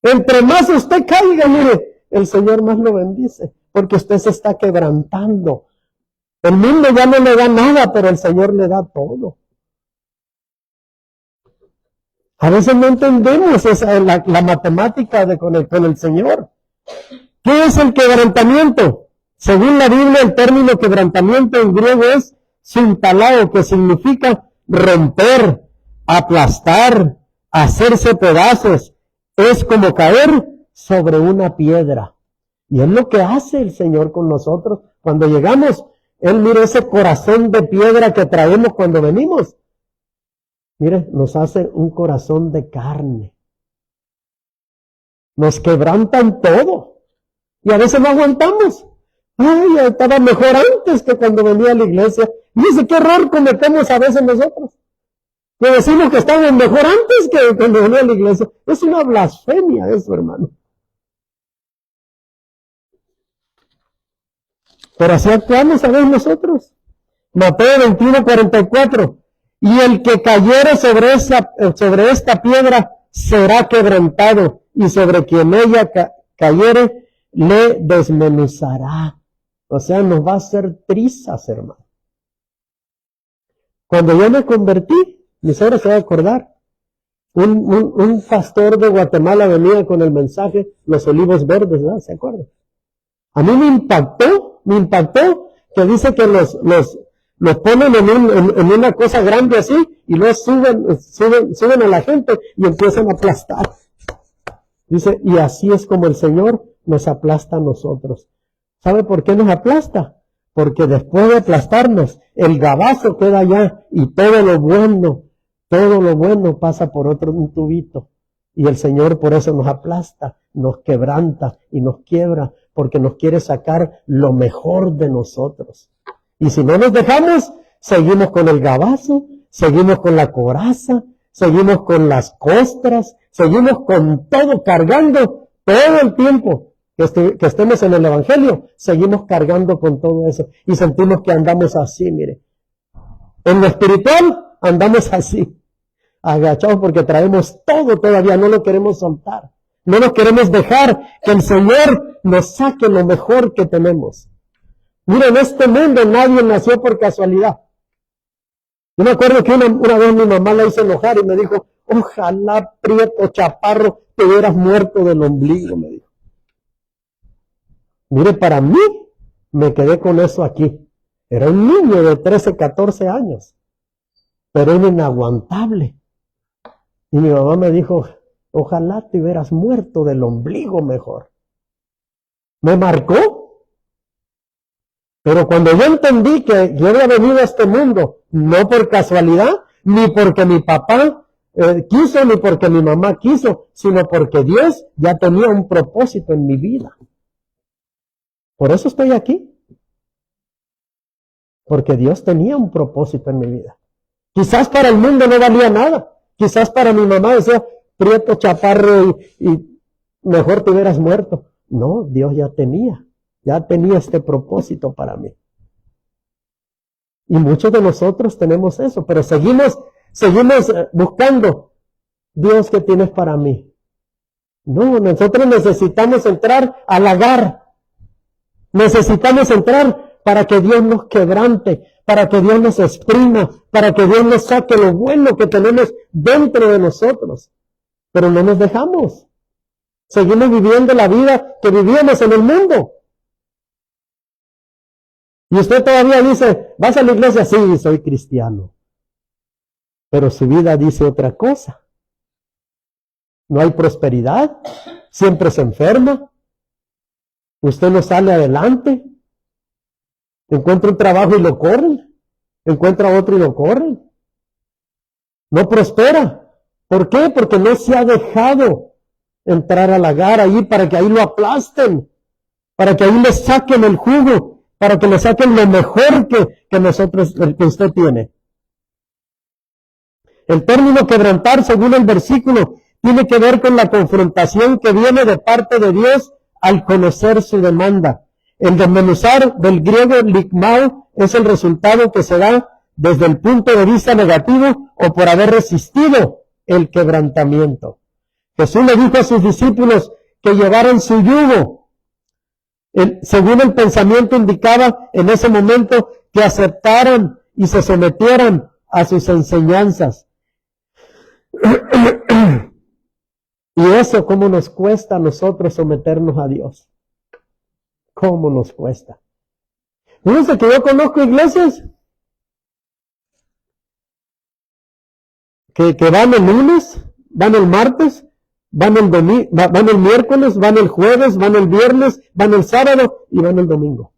Entre más usted caiga, mire, el Señor más lo bendice, porque usted se está quebrantando. El mundo ya no le da nada, pero el Señor le da todo. A veces no entendemos la matemática con el Señor. ¿Qué es el quebrantamiento? Según la Biblia, el término quebrantamiento en griego es sintalao, que significa romper, aplastar, hacerse pedazos. Es como caer sobre una piedra. Y es lo que hace el Señor con nosotros. Cuando llegamos, Él mira ese corazón de piedra que traemos cuando venimos. Mire, nos hace un corazón de carne. Nos quebrantan todo. Y a veces no aguantamos. Ay, estaba mejor antes que cuando venía a la iglesia. Y dice, qué error cometemos a veces nosotros. Que decimos que estábamos mejor antes que cuando venía a la iglesia. Es una blasfemia eso, hermano. Pero así actuamos a veces nosotros. Mateo 21:44. Y el que cayere sobre esta piedra será quebrantado, y sobre quien ella cayere le desmenuzará. O sea, nos va a hacer trizas, hermano. Cuando yo me convertí, mi suegra se va a acordar, un pastor de Guatemala venía con el mensaje, los olivos verdes, ¿no? ¿Se acuerdan? A mí me impactó que dice que los ponen en una cosa grande así y luego suben a la gente y empiezan a aplastar. Dice, y así es como el Señor nos aplasta a nosotros. ¿Sabe por qué nos aplasta? Porque después de aplastarnos, el gabazo queda allá y todo lo bueno pasa por un tubito. Y el Señor por eso nos aplasta, nos quebranta y nos quiebra, porque nos quiere sacar lo mejor de nosotros. Y si no nos dejamos, seguimos con el gabazo, seguimos con la coraza, seguimos con las costras, seguimos con todo cargando todo el tiempo que estemos en el Evangelio, seguimos cargando con todo eso y sentimos que andamos así, mire. En lo espiritual andamos así, agachados porque traemos todo todavía, no lo queremos soltar. No nos queremos dejar que el Señor nos saque lo mejor que tenemos. Mira, en este mundo nadie nació por casualidad. Yo me acuerdo que una vez mi mamá la hizo enojar y me dijo, ojalá, prieto, chaparro, te hubieras muerto del ombligo, me dijo. Mire, para mí, me quedé con eso aquí. Era un niño de 13, 14 años. pero era inaguantable. Y mi mamá me dijo, ojalá te hubieras muerto del ombligo mejor. Me marcó. Pero cuando yo entendí que yo había venido a este mundo, no por casualidad, ni porque mi papá quiso, ni porque mi mamá quiso, sino porque Dios ya tenía un propósito en mi vida. Por eso estoy aquí. Porque Dios tenía un propósito en mi vida. Quizás para el mundo no valía nada. Quizás para mi mamá decía, prieto, chaparro y mejor te hubieras muerto. No, Dios ya tenía este propósito para mí. Y muchos de nosotros tenemos eso, pero seguimos buscando, Dios, ¿qué tienes para mí? No, nosotros necesitamos entrar al lagar. Necesitamos entrar para que Dios nos quebrante, para que Dios nos exprima, para que Dios nos saque lo bueno que tenemos dentro de nosotros. Pero no nos dejamos. Seguimos viviendo la vida que vivíamos en el mundo. Y usted todavía dice, ¿vas a la iglesia? Sí, soy cristiano. Pero su vida dice otra cosa. No hay prosperidad, siempre se enferma, usted no sale adelante, encuentra un trabajo y lo corren, encuentra otro y lo corren. No prospera. ¿Por qué? Porque no se ha dejado entrar al lagar ahí para que ahí lo aplasten, para que ahí le saquen el jugo, para que le saquen lo mejor que nosotros, que usted tiene. El término quebrantar, según el versículo, tiene que ver con la confrontación que viene de parte de Dios al conocer su demanda. El desmenuzar del griego ligmao es el resultado que se da desde el punto de vista negativo o por haber resistido el quebrantamiento. Jesús le dijo a sus discípulos que llevaran su yugo. Según el pensamiento indicaba en ese momento que aceptaran y se sometieran a sus enseñanzas. Y eso, ¿cómo nos cuesta a nosotros someternos a Dios? ¿Cómo nos cuesta? Fíjense que yo conozco iglesias que van el lunes, van el martes, van el domingo, van el miércoles, van el jueves, van el viernes, van el sábado y van el domingo.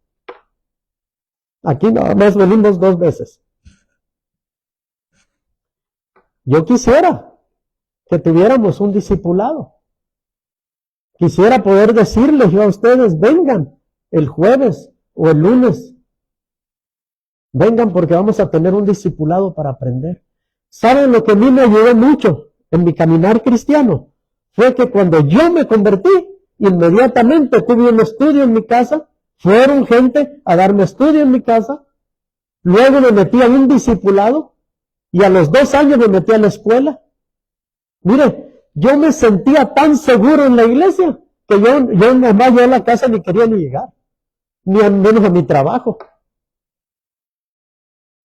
Aquí nada más venimos 2 veces. Yo quisiera que tuviéramos un discipulado. Quisiera poder decirles yo a ustedes, vengan el jueves o el lunes. Vengan porque vamos a tener un discipulado para aprender. ¿Saben lo que a mí me ayudó mucho en mi caminar cristiano? Fue que cuando yo me convertí, inmediatamente tuve un estudio en mi casa, fueron gente a darme estudio en mi casa, luego me metí a un discipulado y a los 2 años me metí a la escuela. Mire, yo me sentía tan seguro en la iglesia que yo nada más yo a la casa ni quería ni llegar, ni al menos a mi trabajo.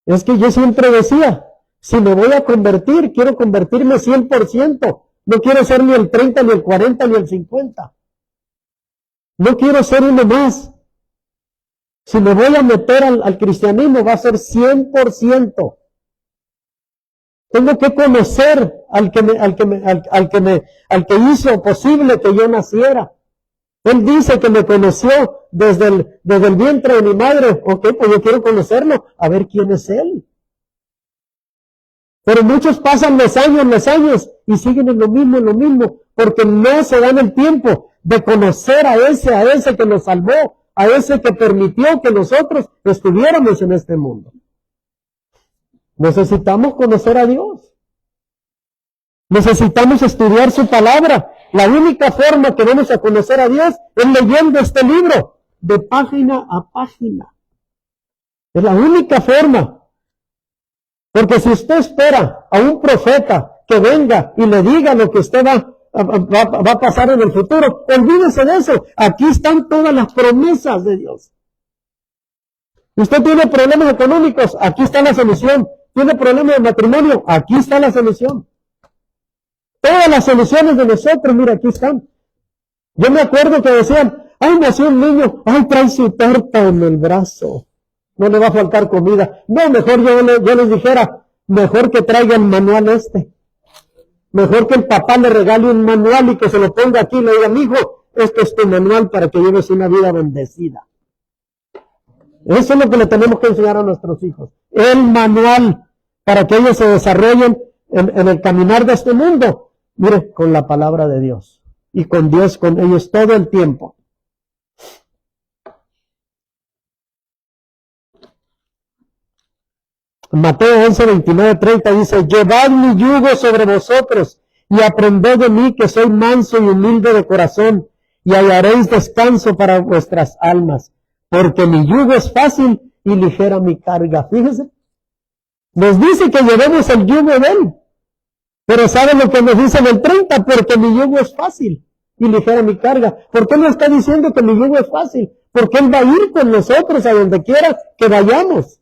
Es que yo siempre decía, si me voy a convertir, quiero convertirme 100%. No quiero ser ni el 30, ni el 40, ni el 50. No quiero ser uno más. Si me voy a meter al cristianismo, va a ser 100%. Tengo que conocer al que hizo posible que yo naciera. Él dice que me conoció desde el vientre de mi madre. Ok, pues yo quiero conocerlo, a ver quién es él. Pero muchos pasan los años y siguen en lo mismo, porque no se dan el tiempo de conocer a ese que nos salvó, a ese que permitió que nosotros estuviéramos en este mundo. Necesitamos conocer a Dios. Necesitamos estudiar su palabra. La única forma que vamos a conocer a Dios es leyendo este libro de página a página. Es la única forma. Porque si usted espera a un profeta que venga y le diga lo que usted va a pasar en el futuro, olvídese de eso. Aquí están todas las promesas de Dios. Usted tiene problemas económicos, aquí está la solución. Tiene problemas de matrimonio, aquí está la solución. Todas las soluciones de nosotros, mira, aquí están. Yo me acuerdo que decían, ay, nació un niño, ay, trae su torta en el brazo. No le va a faltar comida. No, mejor yo les dijera, mejor que traiga el manual este. Mejor que el papá le regale un manual y que se lo ponga aquí y le diga, mijo, este es tu manual para que lleves una vida bendecida. Eso es lo que le tenemos que enseñar a nuestros hijos. El manual para que ellos se desarrollen en el caminar de este mundo. Mire, con la palabra de Dios. Y con Dios, con ellos todo el tiempo. Mateo 11, 29, 30 dice, llevad mi yugo sobre vosotros y aprended de mí que soy manso y humilde de corazón y hallaréis descanso para vuestras almas, porque mi yugo es fácil y ligera mi carga. Fíjese, nos dice que llevemos el yugo de él, pero ¿saben lo que nos dice en el 30? Porque mi yugo es fácil y ligera mi carga. ¿Por qué no está diciendo que mi yugo es fácil? Porque él va a ir con nosotros a donde quiera que vayamos.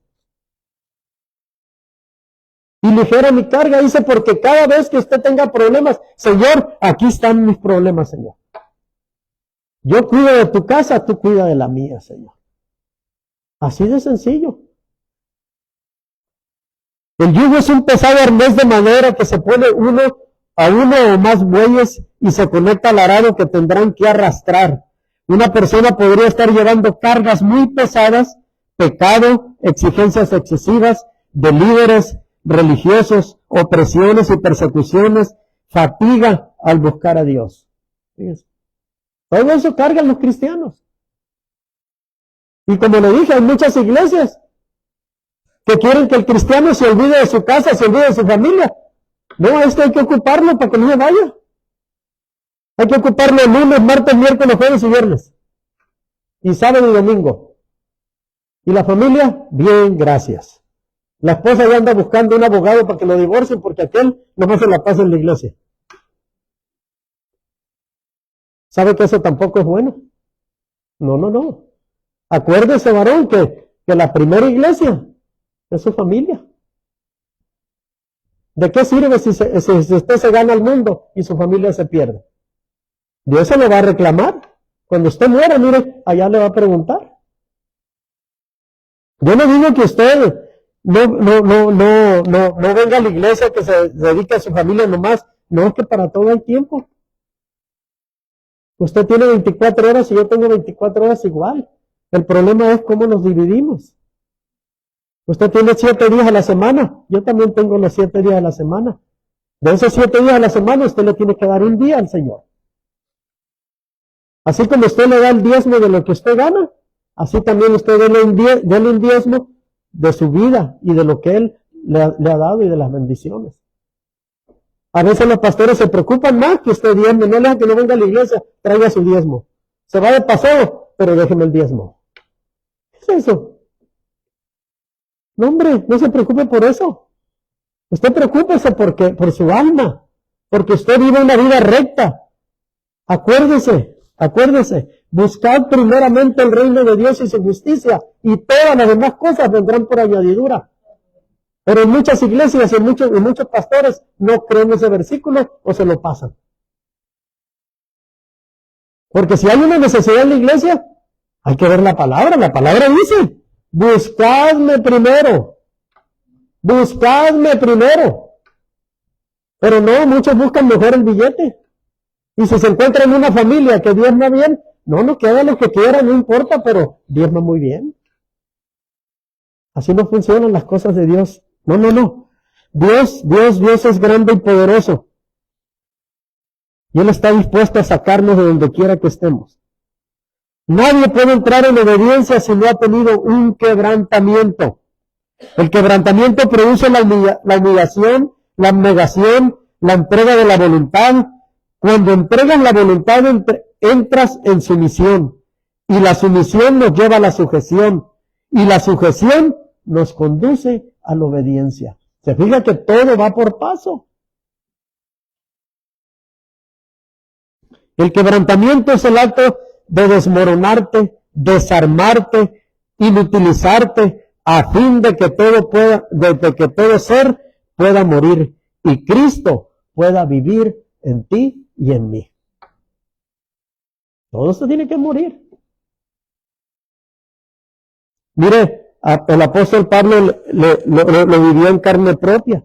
Y ligera mi carga, dice, porque cada vez que usted tenga problemas, Señor, aquí están mis problemas, Señor. Yo cuido de tu casa, tú cuida de la mía, Señor. Así de sencillo. El yugo es un pesado arnés de madera que se pone uno o más bueyes y se conecta al arado que tendrán que arrastrar. Una persona podría estar llevando cargas muy pesadas, pecado, exigencias excesivas de líderes religiosos, opresiones y persecuciones, fatiga al buscar a Dios. Fíjense. Todo eso cargan los cristianos. Y como le dije, hay muchas iglesias que quieren que el cristiano se olvide de su casa, se olvide de su familia. No, esto hay que ocuparlo para que no se vaya. Hay que ocuparlo el lunes, martes, miércoles, jueves y viernes. Y sábado y domingo. ¿Y la familia? Bien, gracias. La esposa ya anda buscando un abogado para que lo divorcien porque aquel nomás se la pasa en la iglesia. ¿Sabe que eso tampoco es bueno? No. Acuérdese, varón, que la primera iglesia es su familia. ¿De qué sirve si usted se gana el mundo y su familia se pierde? Dios se lo va a reclamar. Cuando usted muera, mire, allá le va a preguntar. Yo no digo que usted no venga a la iglesia que se dedique a su familia nomás. No, es que para todo hay tiempo. Usted tiene 24 horas y yo tengo 24 horas igual. El problema es cómo nos dividimos. Usted tiene 7 días a la semana. Yo también tengo los 7 días a la semana. De esos 7 días a la semana usted le tiene que dar un día al Señor. Así como usted le da el diezmo de lo que usted gana, así también usted dele un diezmo de su vida y de lo que Él le ha dado y de las bendiciones. A veces los pastores se preocupan más que usted diezme. No le dejan que no venga a la iglesia, traiga su diezmo. Se va de paseo, pero déjeme el diezmo. ¿Qué es eso? No, hombre, no se preocupe por eso. Usted preocúpese por su alma, porque usted vive una vida recta. Acuérdese, buscad primeramente el reino de Dios y su justicia, y todas las demás cosas vendrán por añadidura. Pero en muchas iglesias y en muchos pastores no creen ese versículo o se lo pasan. Porque si hay una necesidad en la iglesia, hay que ver la palabra. La palabra dice, buscadme primero. Pero no, muchos buscan mejor el billete. Y si se encuentra en una familia que diezma bien, no, que haga lo que quiera, no importa, pero diezma muy bien. Así no funcionan las cosas de Dios. No. Dios es grande y poderoso. Y Él está dispuesto a sacarnos de donde quiera que estemos. Nadie puede entrar en obediencia si no ha tenido un quebrantamiento. El quebrantamiento produce la humillación, la abnegación, la entrega de la voluntad. Cuando entregas la voluntad, entras en sumisión. Y la sumisión nos lleva a la sujeción. Y la sujeción nos conduce a la obediencia. Se fija que todo va por paso. El quebrantamiento es el acto de desmoronarte, desarmarte, inutilizarte, a fin de que todo ser pueda morir y Cristo pueda vivir en ti y en mí. Todo esto tiene que morir. Mire, el apóstol Pablo lo vivió en carne propia.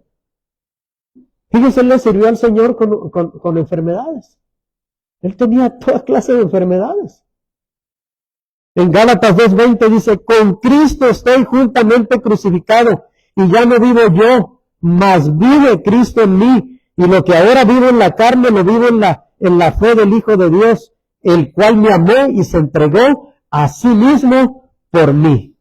Fíjense, él le sirvió al Señor con enfermedades. Él tenía toda clase de enfermedades. En Gálatas 2:20 dice, con Cristo estoy juntamente crucificado, y ya no vivo yo, mas vive Cristo en mí, y lo que ahora vivo en la carne, lo vivo en la fe del Hijo de Dios, el cual me amó y se entregó a sí mismo por mí.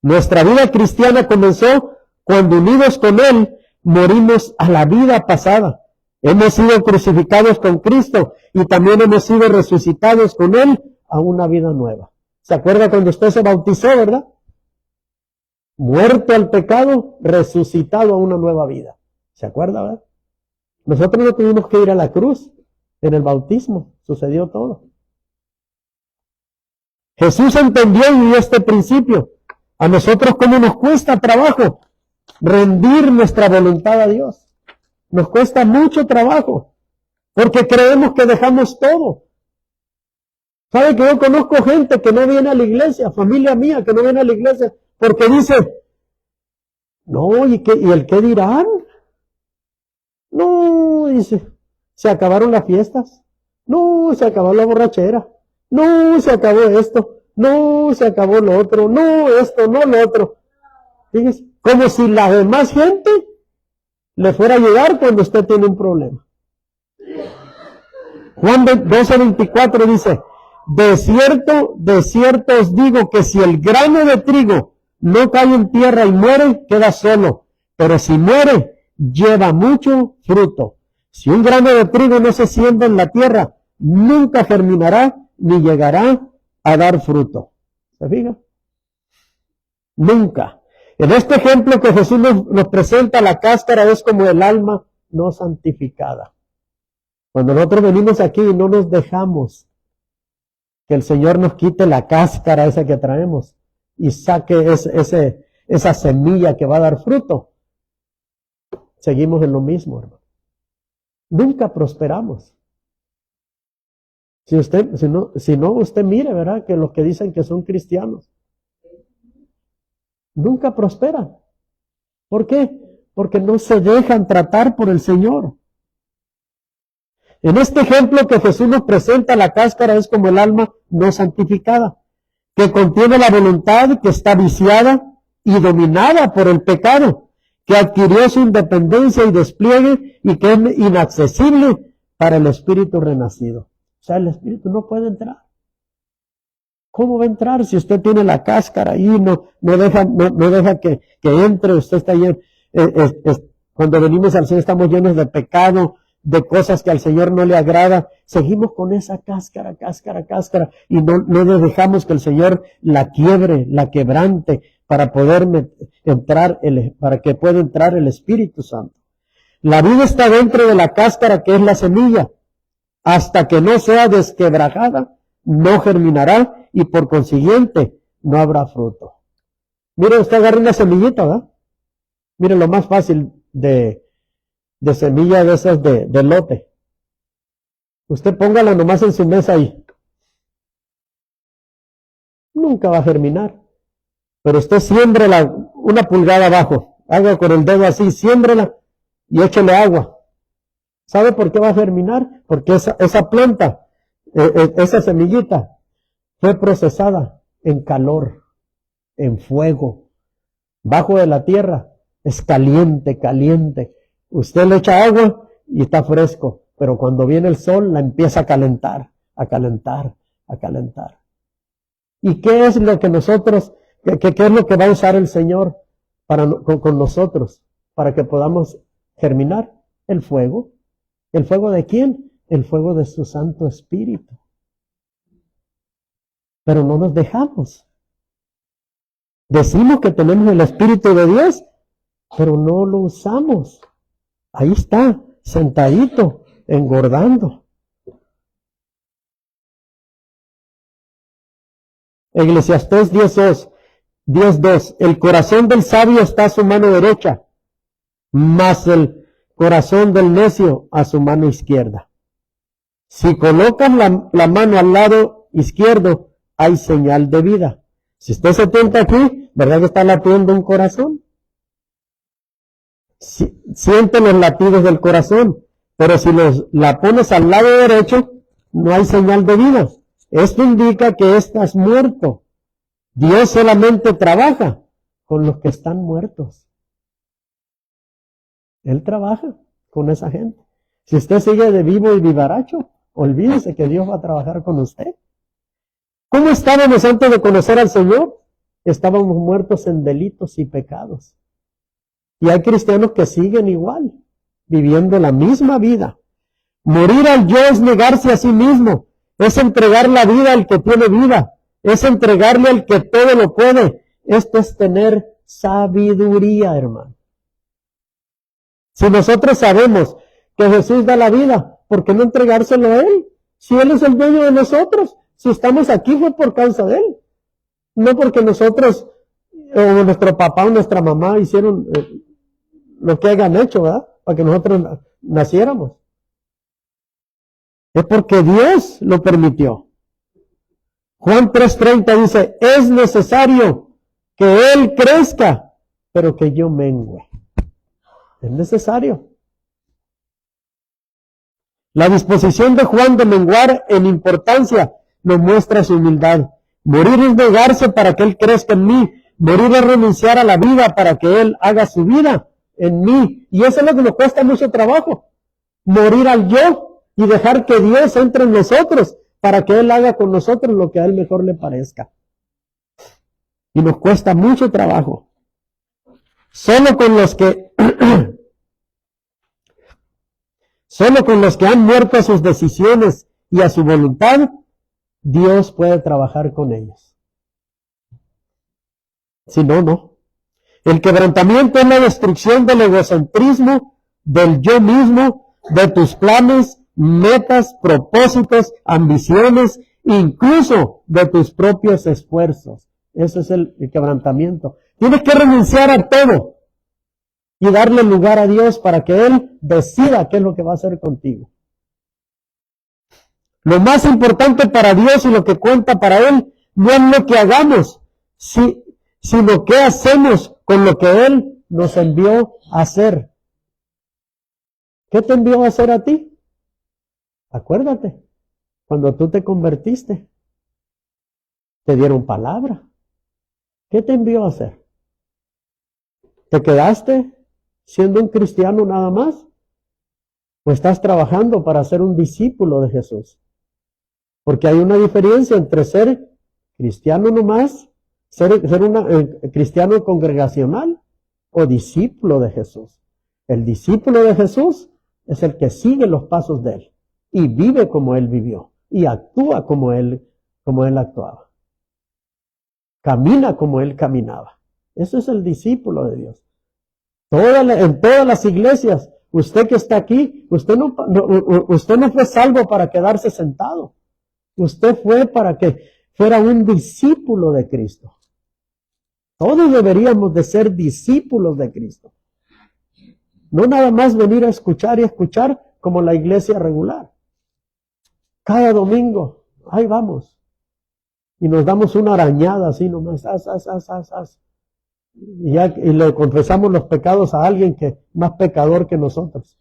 Nuestra vida cristiana comenzó cuando, unidos con Él, morimos a la vida pasada. Hemos sido crucificados con Cristo y también hemos sido resucitados con Él a una vida nueva. ¿Se acuerda cuando usted se bautizó, verdad? Muerto al pecado, resucitado a una nueva vida. ¿Se acuerda, verdad? Nosotros no tuvimos que ir a la cruz. En el bautismo sucedió todo. Jesús entendió y vivió este principio. A nosotros, ¿cómo nos cuesta trabajo rendir nuestra voluntad a Dios? Nos cuesta mucho trabajo, porque creemos que dejamos todo. ¿Sabe que yo conozco gente que no viene a la iglesia, familia mía que no viene a la iglesia, porque dice, no, ¿y el qué dirán? No, dice, se acabaron las fiestas, no, se acabó la borrachera, no, se acabó esto, no, se acabó lo otro, no, esto, no, lo otro. Fíjese, como si la demás gente le fuera a ayudar cuando usted tiene un problema. Juan 12:24 dice, de cierto os digo que si el grano de trigo no cae en tierra y muere, queda solo, pero si muere, lleva mucho fruto. Si un grano de trigo no se siembra en la tierra, nunca germinará ni llegará a dar fruto. ¿Se fija? Nunca. En este ejemplo que Jesús nos presenta, la cáscara es como el alma no santificada. Cuando nosotros venimos aquí y no nos dejamos que el Señor nos quite la cáscara esa que traemos y saque esa semilla que va a dar fruto, seguimos en lo mismo, hermano. Nunca prosperamos. Si no, usted mire, ¿verdad? Que los que dicen que son cristianos nunca prosperan. ¿Por qué? Porque no se dejan tratar por el Señor. En este ejemplo que Jesús nos presenta, la cáscara es como el alma no santificada, que contiene la voluntad que está viciada y dominada por el pecado, que adquirió su independencia y despliegue y que es inaccesible para el espíritu renacido. O sea, el espíritu no puede entrar. ¿Cómo va a entrar si usted tiene la cáscara ahí? No deja que entre. Usted está lleno. Cuando venimos al Señor estamos llenos de pecado, de cosas que al Señor no le agrada. Seguimos con esa cáscara, y no dejamos que el Señor la quiebre, la quebrante, para poder para que pueda entrar el Espíritu Santo. La vida está dentro de la cáscara, que es la semilla. Hasta que no sea desquebrajada, no germinará y por consiguiente no habrá fruto. Mire, usted agarra una semillita, ¿verdad? Mire, lo más fácil de semilla de esas de lote. Usted póngala nomás en su mesa ahí. Nunca va a germinar. Pero usted siémbrela una pulgada abajo. Haga con el dedo así, siémbrela y échele agua. ¿Sabe por qué va a germinar? Porque esa planta, esa semillita, fue procesada en calor, en fuego, bajo de la tierra. Es caliente. Usted le echa agua y está fresco, pero cuando viene el sol la empieza a calentar. ¿Y qué es lo que qué es lo que va a usar el Señor con nosotros para que podamos germinar? El fuego. ¿El fuego de quién? El fuego de su Santo Espíritu. Pero no nos dejamos. Decimos que tenemos el Espíritu de Dios, pero no lo usamos. Ahí está, sentadito, engordando. Eclesiastés 10:2. El corazón del sabio está a su mano derecha, mas el corazón del necio a su mano izquierda. Si colocas la mano al lado izquierdo, hay señal de vida. Si usted se tienta aquí, ¿verdad que está latiendo un corazón? Siente los latidos del corazón, pero si la pones al lado derecho, no hay señal de vida. Esto indica que estás muerto. Dios solamente trabaja con los que están muertos. Él trabaja con esa gente. Si usted sigue de vivo y vivaracho, olvídese que Dios va a trabajar con usted. ¿Cómo estábamos antes de conocer al Señor? Estábamos muertos en delitos y pecados. Y hay cristianos que siguen igual, viviendo la misma vida. Morir al yo es negarse a sí mismo, es entregar la vida al que tiene vida, es entregarle al que todo lo puede. Esto es tener sabiduría, hermano. Si nosotros sabemos que Jesús da la vida, ¿por qué no entregárselo a Él? Si Él es el dueño de nosotros, si estamos aquí fue por causa de Él. No porque nosotros, o nuestro papá o nuestra mamá hicieron lo que hayan hecho, ¿verdad? Para que nosotros naciéramos. Es porque Dios lo permitió. Juan 3:30 dice, es necesario que Él crezca, pero que yo mengüe. Es necesario. La disposición de Juan de menguar en importancia nos muestra su humildad. Morir es negarse para que Él crezca en mí. Morir es renunciar a la vida para que Él haga su vida en mí. Y eso es lo que nos cuesta mucho trabajo. Morir al yo y dejar que Dios entre en nosotros para que Él haga con nosotros lo que a Él mejor le parezca. Y nos cuesta mucho trabajo. Solo con los que han muerto a sus decisiones y a su voluntad, Dios puede trabajar con ellos. Si no, no. El quebrantamiento es la destrucción del egocentrismo, del yo mismo, de tus planes, metas, propósitos, ambiciones, incluso de tus propios esfuerzos. Eso es el quebrantamiento. Tienes que renunciar a todo y darle lugar a Dios para que Él decida qué es lo que va a hacer contigo. Lo más importante para Dios y lo que cuenta para Él no es lo que hagamos, sino qué hacemos con lo que Él nos envió a hacer. ¿Qué te envió a hacer a ti? Acuérdate, cuando tú te convertiste, te dieron palabra. ¿Qué te envió a hacer? ¿Te quedaste siendo un cristiano nada más? ¿O estás trabajando para ser un discípulo de Jesús? Porque hay una diferencia entre ser cristiano nomás, ser un cristiano congregacional o discípulo de Jesús. El discípulo de Jesús es el que sigue los pasos de Él y vive como Él vivió y actúa como Él actuaba. Camina como Él caminaba. Eso es el discípulo de Dios. En todas las iglesias, usted que está aquí, usted no fue salvo para quedarse sentado. Usted fue para que fuera un discípulo de Cristo. Todos deberíamos de ser discípulos de Cristo. No nada más venir a escuchar y escuchar como la iglesia regular. Cada domingo, ahí vamos. Y nos damos una arañada así nomás. Y le confesamos los pecados a alguien que es más pecador que nosotros.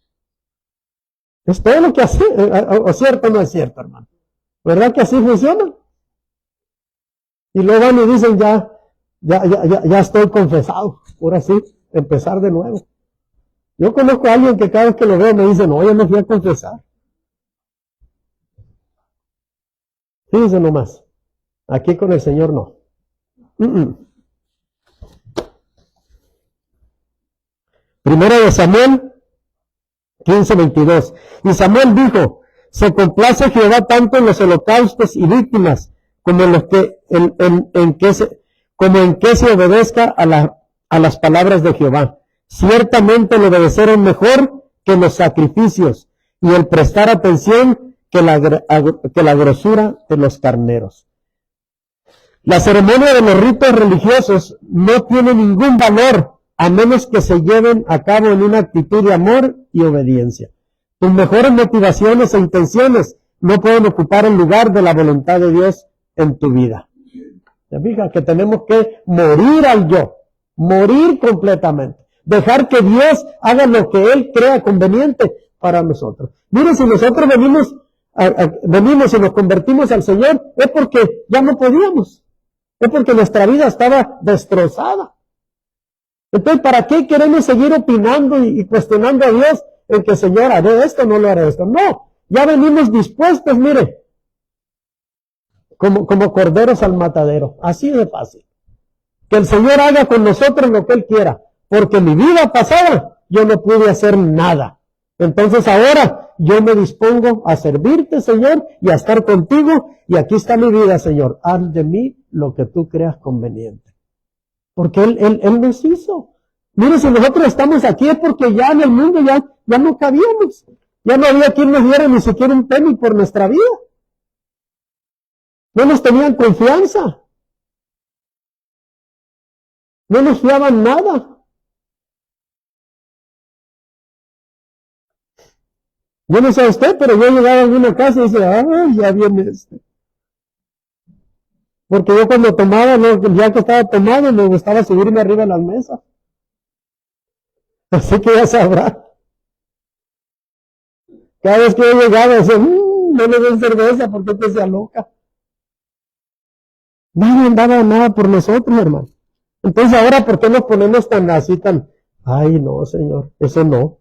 Es todo lo que hace. ¿O cierto o no es cierto, hermano? ¿Verdad que así funciona? Y luego van y dicen, ya estoy confesado. Ahora sí, empezar de nuevo. Yo conozco a alguien que cada vez que lo veo me dice, no, yo me fui a confesar. Fíjense nomás. Aquí con el Señor no. Primero de Samuel 15:22. Y Samuel dijo, se complace Jehová tanto en los holocaustos y víctimas como en que se obedezca a las palabras de Jehová. Ciertamente el obedecer es mejor que los sacrificios y el prestar atención que la grosura de los carneros. La ceremonia de los ritos religiosos no tiene ningún valor a menos que se lleven a cabo en una actitud de amor y obediencia. Tus mejores motivaciones e intenciones no pueden ocupar el lugar de la voluntad de Dios en tu vida. ¿Se fija? Que tenemos que morir al yo, morir completamente, dejar que Dios haga lo que Él crea conveniente para nosotros. Miren, si nosotros venimos y nos convertimos al Señor, es porque ya no podíamos, es porque nuestra vida estaba destrozada. Entonces, ¿para qué queremos seguir opinando y cuestionando a Dios en que, Señor, haré esto, no lo haré esto? No, ya venimos dispuestos, mire, como corderos al matadero, así de fácil. Que el Señor haga con nosotros lo que Él quiera, porque en mi vida pasada yo no pude hacer nada. Entonces ahora yo me dispongo a servirte, Señor, y a estar contigo, y aquí está mi vida, Señor. Haz de mí lo que tú creas conveniente. Porque Él nos hizo. Mire, si nosotros estamos aquí es porque ya en el mundo ya no cabíamos. Ya no había quien nos diera ni siquiera un penny por nuestra vida. No nos tenían confianza. No nos fiaban nada. Yo no sé a usted, pero yo llegaba a una casa y decía, ay, ya viene este. Porque yo cuando tomaba, ya que estaba tomado, me gustaba subirme arriba de las mesas. Así que ya sabrá. Cada vez que yo llegaba, decía, no le den cerveza porque te sea loca. Nadie andaba nada por nosotros, hermano. Entonces ahora, ¿por qué nos ponemos tan así, ay, no, Señor, eso no.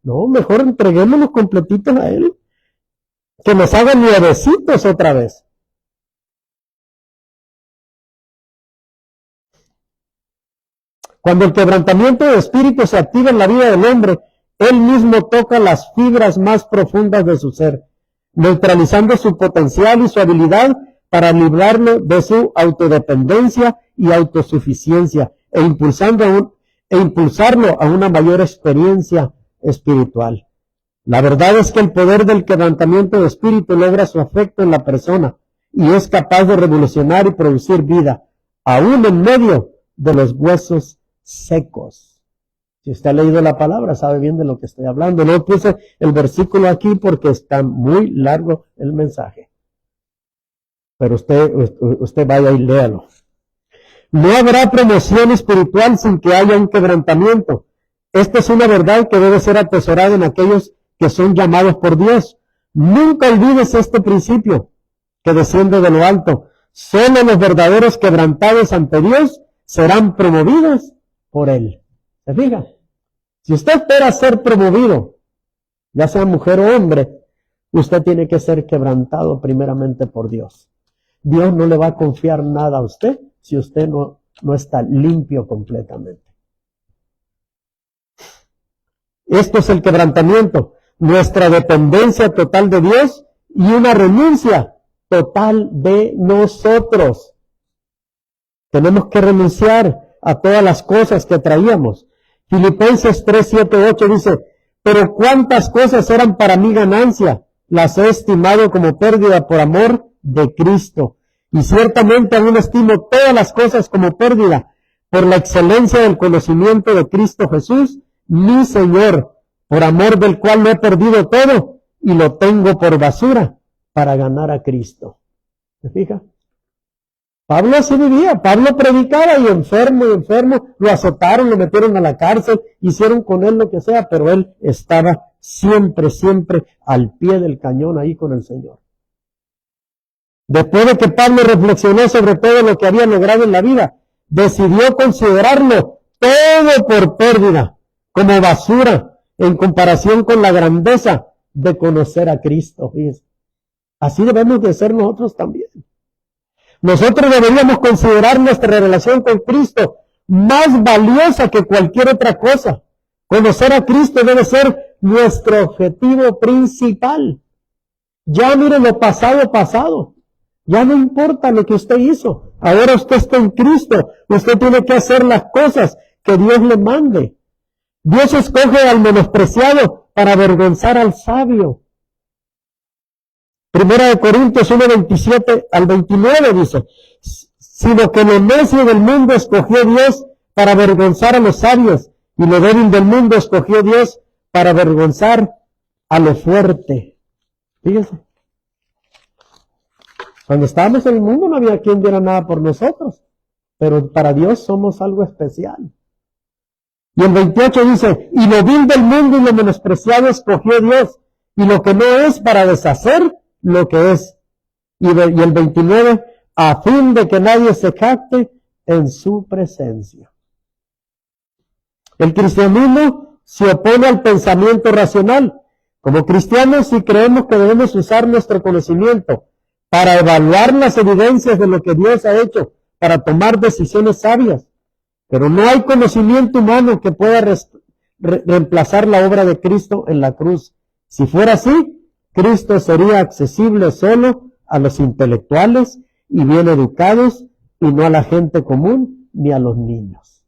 No, mejor entreguémonos completitos a Él. Que nos hagan nuevecitos otra vez. Cuando el quebrantamiento de espíritu se activa en la vida del hombre, Él mismo toca las fibras más profundas de su ser, neutralizando su potencial y su habilidad para librarlo de su autodependencia y autosuficiencia e impulsarlo a una mayor experiencia espiritual. La verdad es que el poder del quebrantamiento de espíritu logra su efecto en la persona y es capaz de revolucionar y producir vida, aún en medio de los huesos secos. Si usted ha leído la palabra, sabe bien de lo que estoy hablando. No puse el versículo aquí porque está muy largo el mensaje. Pero usted vaya y léalo. No habrá promoción espiritual sin que haya un quebrantamiento. Esta es una verdad que debe ser atesorada en aquellos que son llamados por Dios. Nunca olvides este principio que desciende de lo alto. Solo los verdaderos quebrantados ante Dios serán promovidos por Él. ¿Se fija? Si usted espera ser promovido, ya sea mujer o hombre, usted tiene que ser quebrantado primeramente por Dios. Dios no le va a confiar nada a usted si usted no está limpio completamente. Esto es el quebrantamiento, nuestra dependencia total de Dios y una renuncia total de nosotros. Tenemos que renunciar a todas las cosas que traíamos. Filipenses 3, 7, 8 dice, pero cuántas cosas eran para mí ganancia, las he estimado como pérdida por amor de Cristo. Y ciertamente aún estimo todas las cosas como pérdida por la excelencia del conocimiento de Cristo Jesús, mi Señor, por amor del cual lo he perdido todo y lo tengo por basura para ganar a Cristo. ¿Se fija? Pablo así vivía, Pablo predicaba y enfermo, lo azotaron, lo metieron a la cárcel, hicieron con él lo que sea, pero él estaba siempre al pie del cañón ahí con el Señor. Después de que Pablo reflexionó sobre todo lo que había logrado en la vida, decidió considerarlo todo por pérdida, como basura, en comparación con la grandeza de conocer a Cristo. Fíjense. Así debemos de ser nosotros también. Nosotros deberíamos considerar nuestra relación con Cristo más valiosa que cualquier otra cosa. Conocer a Cristo debe ser nuestro objetivo principal. Ya mire lo pasado. Ya no importa lo que usted hizo. Ahora usted está en Cristo. Usted tiene que hacer las cosas que Dios le mande. Dios escoge al menospreciado para avergonzar al sabio. Primera de Corintios 1, 27 al 29 dice, sino que lo necio del mundo escogió Dios para avergonzar a los sabios, y lo débil del mundo escogió Dios para avergonzar a lo fuerte. Fíjense. Cuando estábamos en el mundo no había quien diera nada por nosotros, pero para Dios somos algo especial. Y el 28 dice, y lo vil del mundo y lo menospreciado escogió Dios, y lo que no es para deshacer lo que es. Y el 29, a fin de que nadie se jacte en su presencia. El cristianismo se opone al pensamiento racional. Como cristianos sí creemos que debemos usar nuestro conocimiento para evaluar las evidencias de lo que Dios ha hecho, para tomar decisiones sabias. Pero no hay conocimiento humano que pueda reemplazar la obra de Cristo en la cruz. Si fuera así, Cristo sería accesible solo a los intelectuales y bien educados y no a la gente común ni a los niños.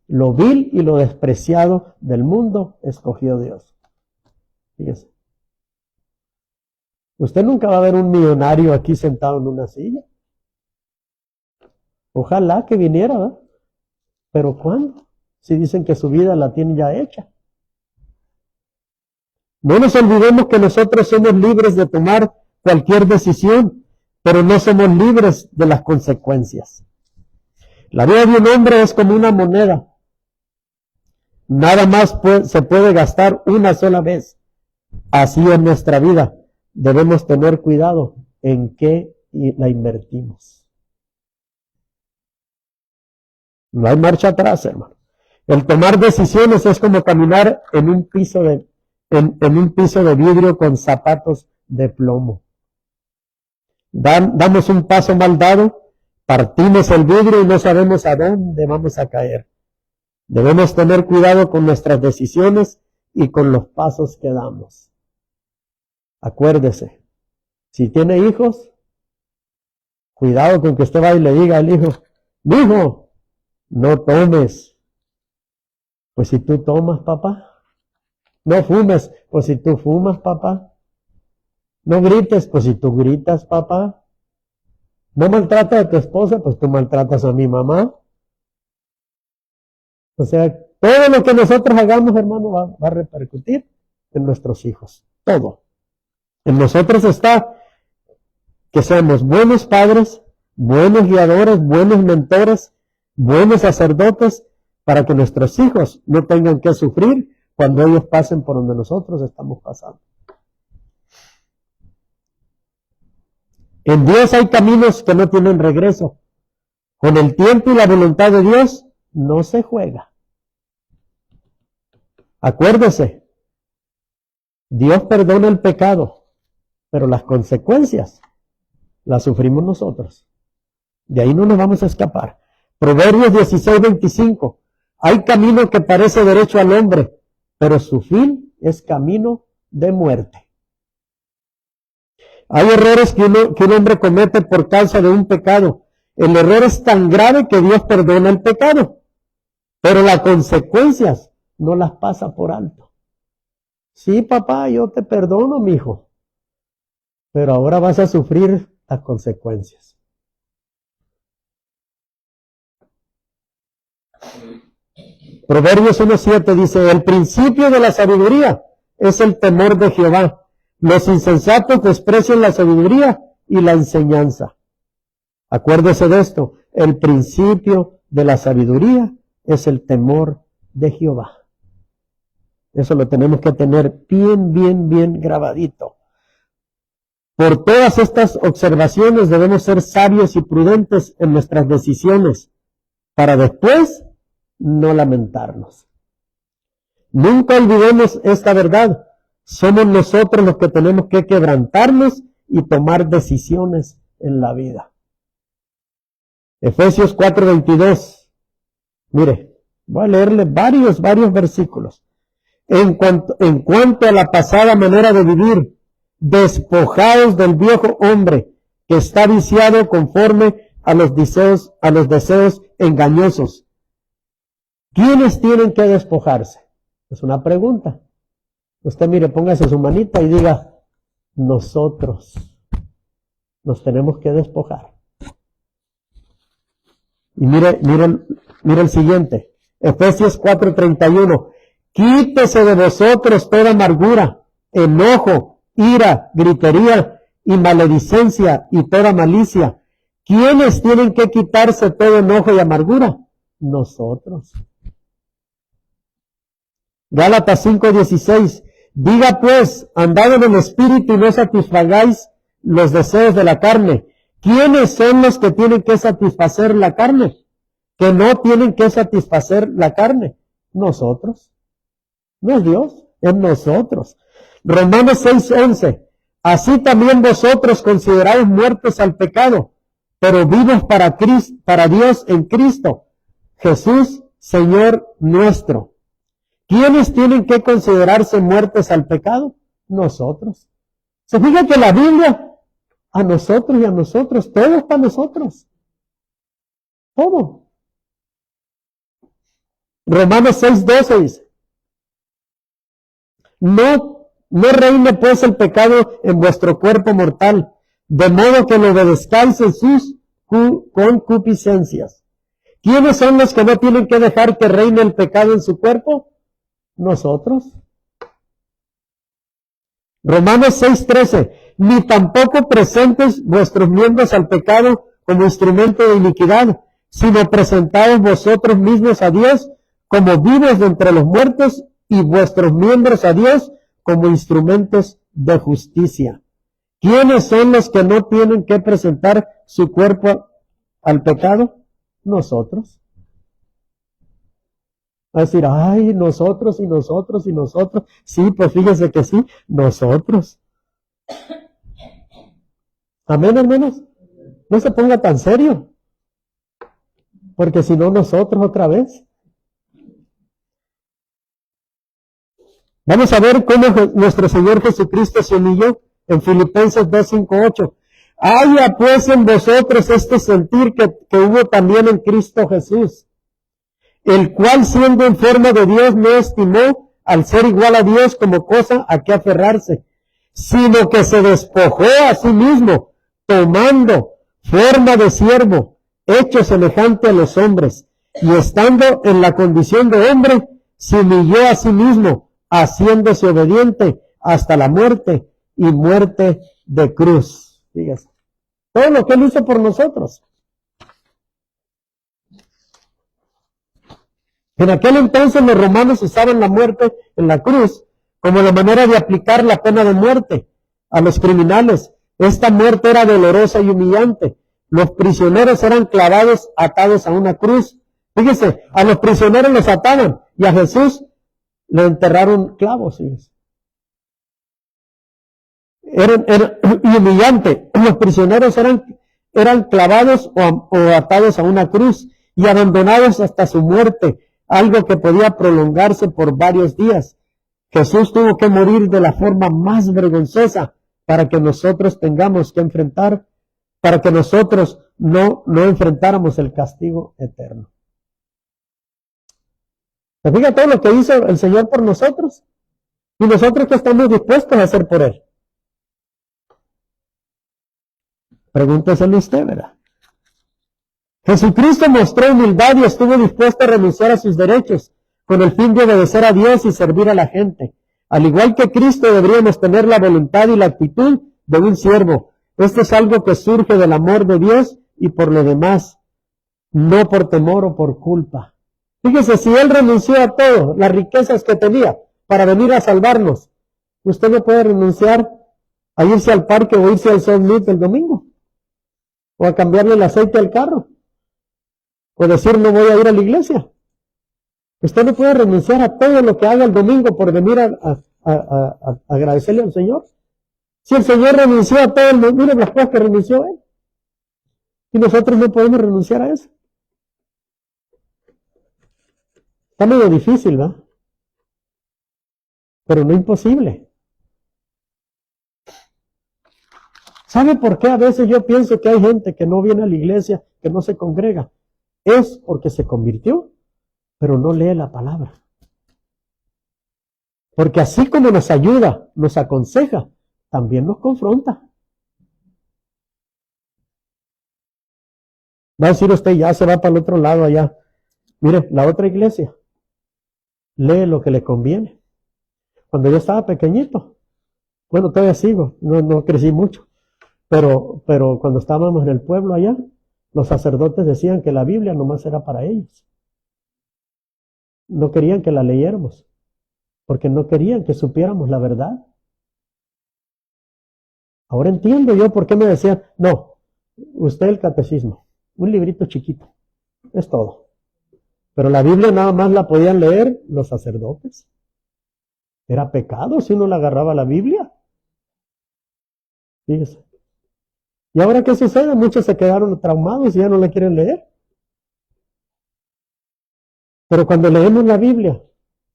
Lo vil y lo despreciado del mundo escogió Dios. Fíjese. Usted nunca va a ver un millonario aquí sentado en una silla. Ojalá que viniera, ¿verdad? Pero ¿cuándo? Si dicen que su vida la tienen ya hecha. No nos olvidemos que nosotros somos libres de tomar cualquier decisión, pero no somos libres de las consecuencias. La vida de un hombre es como una moneda. Nada más se puede gastar una sola vez. Así en nuestra vida debemos tener cuidado en qué la invertimos. No hay marcha atrás, hermano. El tomar decisiones es como caminar en un piso de vidrio con zapatos de plomo. Damos un paso mal dado, partimos el vidrio y no sabemos a dónde vamos a caer. Debemos tener cuidado con nuestras decisiones y con los pasos que damos. Acuérdese, si tiene hijos, cuidado con que usted vaya y le diga al hijo, hijo, no tomes. Pues si tú tomas, papá. No fumes, pues si tú fumas, papá. No grites, pues si tú gritas, papá. No maltratas a tu esposa, pues tú maltratas a mi mamá. O sea, todo lo que nosotros hagamos, hermano, va a repercutir en nuestros hijos. Todo. En nosotros está que seamos buenos padres, buenos guiadores, buenos mentores, buenos sacerdotes, para que nuestros hijos no tengan que sufrir cuando ellos pasen por donde nosotros estamos pasando. En Dios hay caminos que no tienen regreso. Con el tiempo y la voluntad de Dios no se juega. Acuérdese, Dios perdona el pecado, pero las consecuencias las sufrimos nosotros. De ahí no nos vamos a escapar. Proverbios 16:25. Hay camino que parece derecho al hombre, pero su fin es camino de muerte. Hay errores que un hombre comete por causa de un pecado. El error es tan grave que Dios perdona el pecado, pero las consecuencias no las pasa por alto. Sí, papá, yo te perdono, mijo, pero ahora vas a sufrir las consecuencias. Proverbios 1:7 dice, el principio de la sabiduría es el temor de Jehová. Los insensatos desprecian la sabiduría y la enseñanza. Acuérdese de esto, el principio de la sabiduría es el temor de Jehová. Eso lo tenemos que tener bien grabadito. Por todas estas observaciones debemos ser sabios y prudentes en nuestras decisiones, para después no lamentarnos. Nunca olvidemos esta verdad. Somos nosotros los que tenemos que quebrantarnos y tomar decisiones en la vida. Efesios 4:22. Mire, voy a leerle varios versículos. En cuanto a la pasada manera de vivir, despojaos del viejo hombre que está viciado conforme a los deseos engañosos. ¿Quiénes tienen que despojarse? Es una pregunta. Usted mire, póngase su manita y diga, nosotros nos tenemos que despojar. Y mire el siguiente, Efesios 4:31. Quítese de vosotros toda amargura, enojo, ira, gritería y maledicencia y toda malicia. ¿Quiénes tienen que quitarse todo enojo y amargura? Nosotros. Gálatas 5:16. Diga pues, andad en el espíritu y no satisfagáis los deseos de la carne. ¿Quiénes son los que tienen que satisfacer la carne? Que no tienen que satisfacer la carne. Nosotros. No es Dios, es nosotros. Romanos 6:11. Así también vosotros consideraos muertos al pecado, pero vivos para Cristo, para Dios en Cristo Jesús, Señor nuestro. ¿Quiénes tienen que considerarse muertos al pecado? Nosotros. Se fija que la Biblia, a nosotros y a nosotros, todo es para nosotros. Todo. Romanos 6:12 dice, no reine pues el pecado en vuestro cuerpo mortal, de modo que lo obedezcáis en sus concupiscencias. ¿Quiénes son los que no tienen que dejar que reine el pecado en su cuerpo? Nosotros. Romanos 6:13, ni tampoco presentes vuestros miembros al pecado como instrumento de iniquidad, sino presentaos vosotros mismos a Dios como vivos de entre los muertos y vuestros miembros a Dios como instrumentos de justicia. ¿Quiénes son los que no tienen que presentar su cuerpo al pecado? Nosotros. Va a decir, ay, nosotros y nosotros y nosotros. Sí, pues fíjese que sí, nosotros. Amén, hermanos. No se ponga tan serio, porque si no, nosotros otra vez. Vamos a ver cómo nuestro Señor Jesucristo se humilló en Filipenses 2:5-8. Haya pues en vosotros este sentir que hubo también en Cristo Jesús, el cual siendo en forma de Dios no estimó al ser igual a Dios como cosa a que aferrarse, sino que se despojó a sí mismo, tomando forma de siervo, hecho semejante a los hombres, y estando en la condición de hombre, se humilló a sí mismo, haciéndose obediente hasta la muerte y muerte de cruz. Fíjese, todo lo que Él hizo por nosotros. En aquel entonces los romanos usaban la muerte en la cruz como la manera de aplicar la pena de muerte a los criminales. Esta muerte era dolorosa y humillante. Los prisioneros eran clavados, atados a una cruz. Fíjese, a los prisioneros los ataban y a Jesús le enterraron clavos. Fíjese. Era humillante. Los prisioneros eran clavados o atados a una cruz y abandonados hasta su muerte, algo que podía prolongarse por varios días. Jesús tuvo que morir de la forma más vergonzosa para que nosotros tengamos que enfrentar, para que nosotros no enfrentáramos el castigo eterno. ¿Se fija todo lo que hizo el Señor por nosotros? ¿Y nosotros qué estamos dispuestos a hacer por Él? Pregúnteselo usted, ¿verdad? Jesucristo mostró humildad y estuvo dispuesto a renunciar a sus derechos con el fin de obedecer a Dios y servir a la gente. Al igual que Cristo, deberíamos tener la voluntad y la actitud de un siervo. Esto es algo que surge del amor de Dios y por lo demás, no por temor o por culpa. Fíjese, si Él renunció a todo, las riquezas que tenía para venir a salvarnos, usted no puede renunciar a irse al parque o irse al Summit el domingo, o a cambiarle el aceite al carro, o decir no voy a ir a la iglesia. Usted no puede renunciar a todo lo que haga el domingo por venir a agradecerle al Señor. Si el Señor renunció a todo, miren las cosas que renunció Él. Y nosotros no podemos renunciar a eso. Está medio difícil, ¿verdad? Pero no imposible. ¿Sabe por qué a veces yo pienso que hay gente que no viene a la iglesia, que no se congrega? Es porque se convirtió, pero no lee la palabra. Porque así como nos ayuda, nos aconseja, también nos confronta. Va a decir usted, ya se va para el otro lado allá. Mire, la otra iglesia lee lo que le conviene. Cuando yo estaba pequeñito, bueno, todavía sigo, no crecí mucho. Pero cuando estábamos en el pueblo allá, los sacerdotes decían que la Biblia nomás era para ellos. No querían que la leyéramos, porque no querían que supiéramos la verdad. Ahora entiendo yo por qué me decían, no, usted el catecismo, un librito chiquito, es todo. Pero la Biblia nada más la podían leer los sacerdotes. Era pecado si uno le agarraba la Biblia. Fíjese. ¿Y ahora qué sucede? Muchos se quedaron traumados y ya no la quieren leer. Pero cuando leemos la Biblia,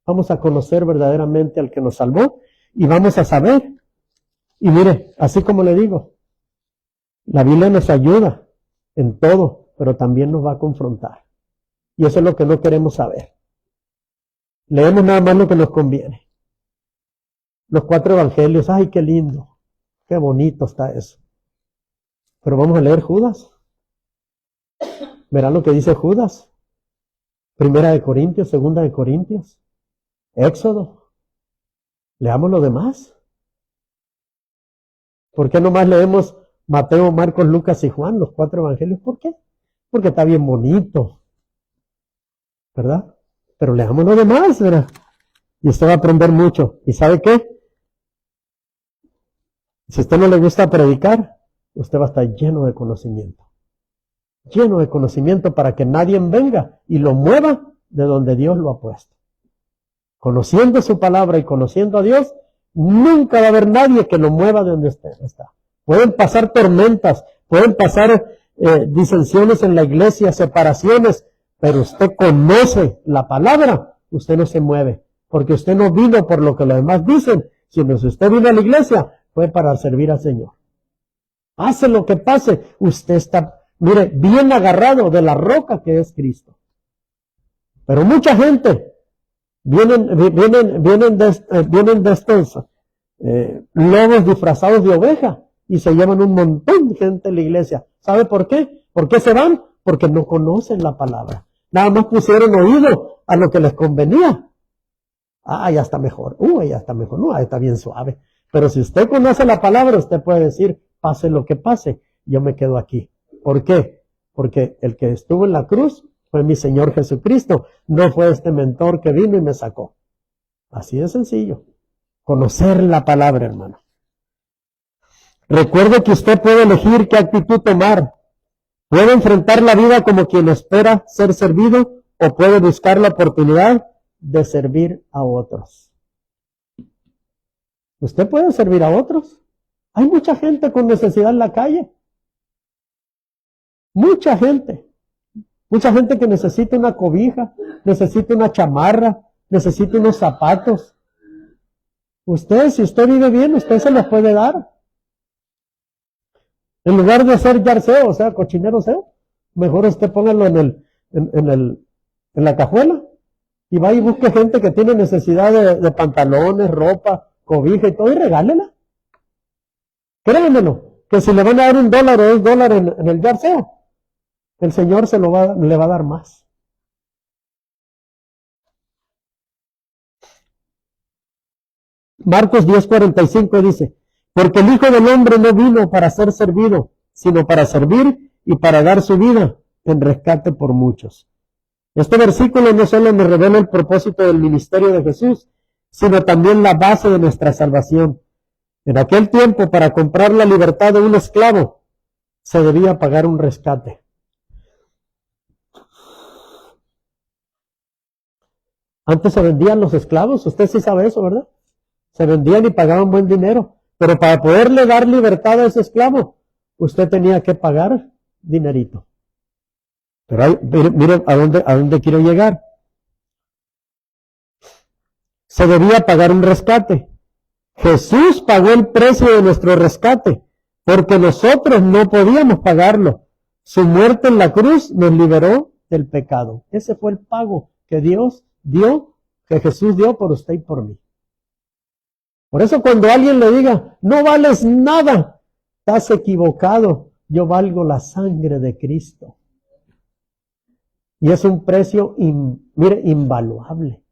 vamos a conocer verdaderamente al que nos salvó y vamos a saber. Y mire, así como le digo, la Biblia nos ayuda en todo, pero también nos va a confrontar. Y eso es lo que no queremos saber. Leemos nada más lo que nos conviene. Los 4 evangelios, ¡ay, qué lindo! ¡Qué bonito está eso! Pero vamos a leer Judas. Verán lo que dice Judas. 1 de Corintios, 2 de Corintios, Éxodo. Leamos lo demás. ¿Por qué nomás leemos Mateo, Marcos, Lucas y Juan, los 4 evangelios? ¿Por qué? Porque está bien bonito, ¿verdad? Pero leamos lo demás, ¿verdad? Y usted va a aprender mucho. ¿Y sabe qué? Si a usted no le gusta predicar, usted va a estar lleno de conocimiento. Lleno de conocimiento para que nadie venga y lo mueva de donde Dios lo ha puesto. Conociendo su palabra y conociendo a Dios, nunca va a haber nadie que lo mueva de donde usted está. Pueden pasar tormentas, pueden pasar disensiones en la iglesia, separaciones, pero usted conoce la palabra, usted no se mueve, porque usted no vino por lo que los demás dicen, sino si usted vino a la iglesia, fue para servir al Señor. Pase lo que pase, usted está, mire, bien agarrado de la roca que es Cristo. Pero mucha gente vienen de estos lobos disfrazados de oveja y se llevan un montón de gente en la iglesia. ¿Sabe por qué? ¿Por qué se van? Porque no conocen la palabra. Nada más pusieron oído a lo que les convenía. Ah, ya está mejor. Ya está mejor. No, está bien suave. Pero si usted conoce la palabra, usted puede decir, pase lo que pase, yo me quedo aquí. ¿Por qué? Porque el que estuvo en la cruz fue mi Señor Jesucristo. No fue este mentor que vino y me sacó. Así de sencillo. Conocer la palabra, hermano. Recuerde que usted puede elegir qué actitud tomar. Puede enfrentar la vida como quien espera ser servido o puede buscar la oportunidad de servir a otros. Usted puede servir a otros. Hay mucha gente con necesidad en la calle. Mucha gente. Mucha gente que necesita una cobija, necesita una chamarra, necesita unos zapatos. Usted, si usted vive bien, usted se los puede dar. En lugar de hacer yarseo, o sea, cochinero seo, mejor usted póngalo en la cajuela y va y busque gente que tiene necesidad de pantalones, ropa, cobija y todo y regálela. Créanmelo, que si le van a dar $1 o $2 en el yarseo, el Señor le va a dar más. Marcos 10:45 dice, porque el Hijo del Hombre no vino para ser servido, sino para servir y para dar su vida en rescate por muchos. Este versículo no solo nos revela el propósito del ministerio de Jesús, sino también la base de nuestra salvación. En aquel tiempo, para comprar la libertad de un esclavo, se debía pagar un rescate. Antes se vendían los esclavos, usted sí sabe eso, ¿verdad? Se vendían y pagaban buen dinero. Pero para poderle dar libertad a ese esclavo, usted tenía que pagar dinerito. Pero miren a dónde quiero llegar. Se debía pagar un rescate. Jesús pagó el precio de nuestro rescate, porque nosotros no podíamos pagarlo. Su muerte en la cruz nos liberó del pecado. Ese fue el pago que Dios dio, que Jesús dio por usted y por mí. Por eso cuando alguien le diga, no vales nada, estás equivocado, yo valgo la sangre de Cristo. Y es un precio, invaluable.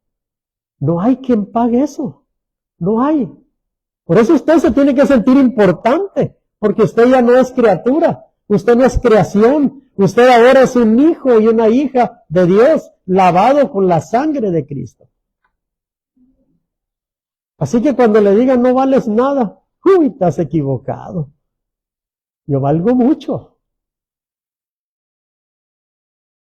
No hay quien pague eso. No hay. Por eso usted se tiene que sentir importante, porque usted ya no es criatura, usted no es creación, usted ahora es un hijo y una hija de Dios, lavado con la sangre de Cristo. Así que cuando le digan no vales nada, uy, estás equivocado. Yo valgo mucho.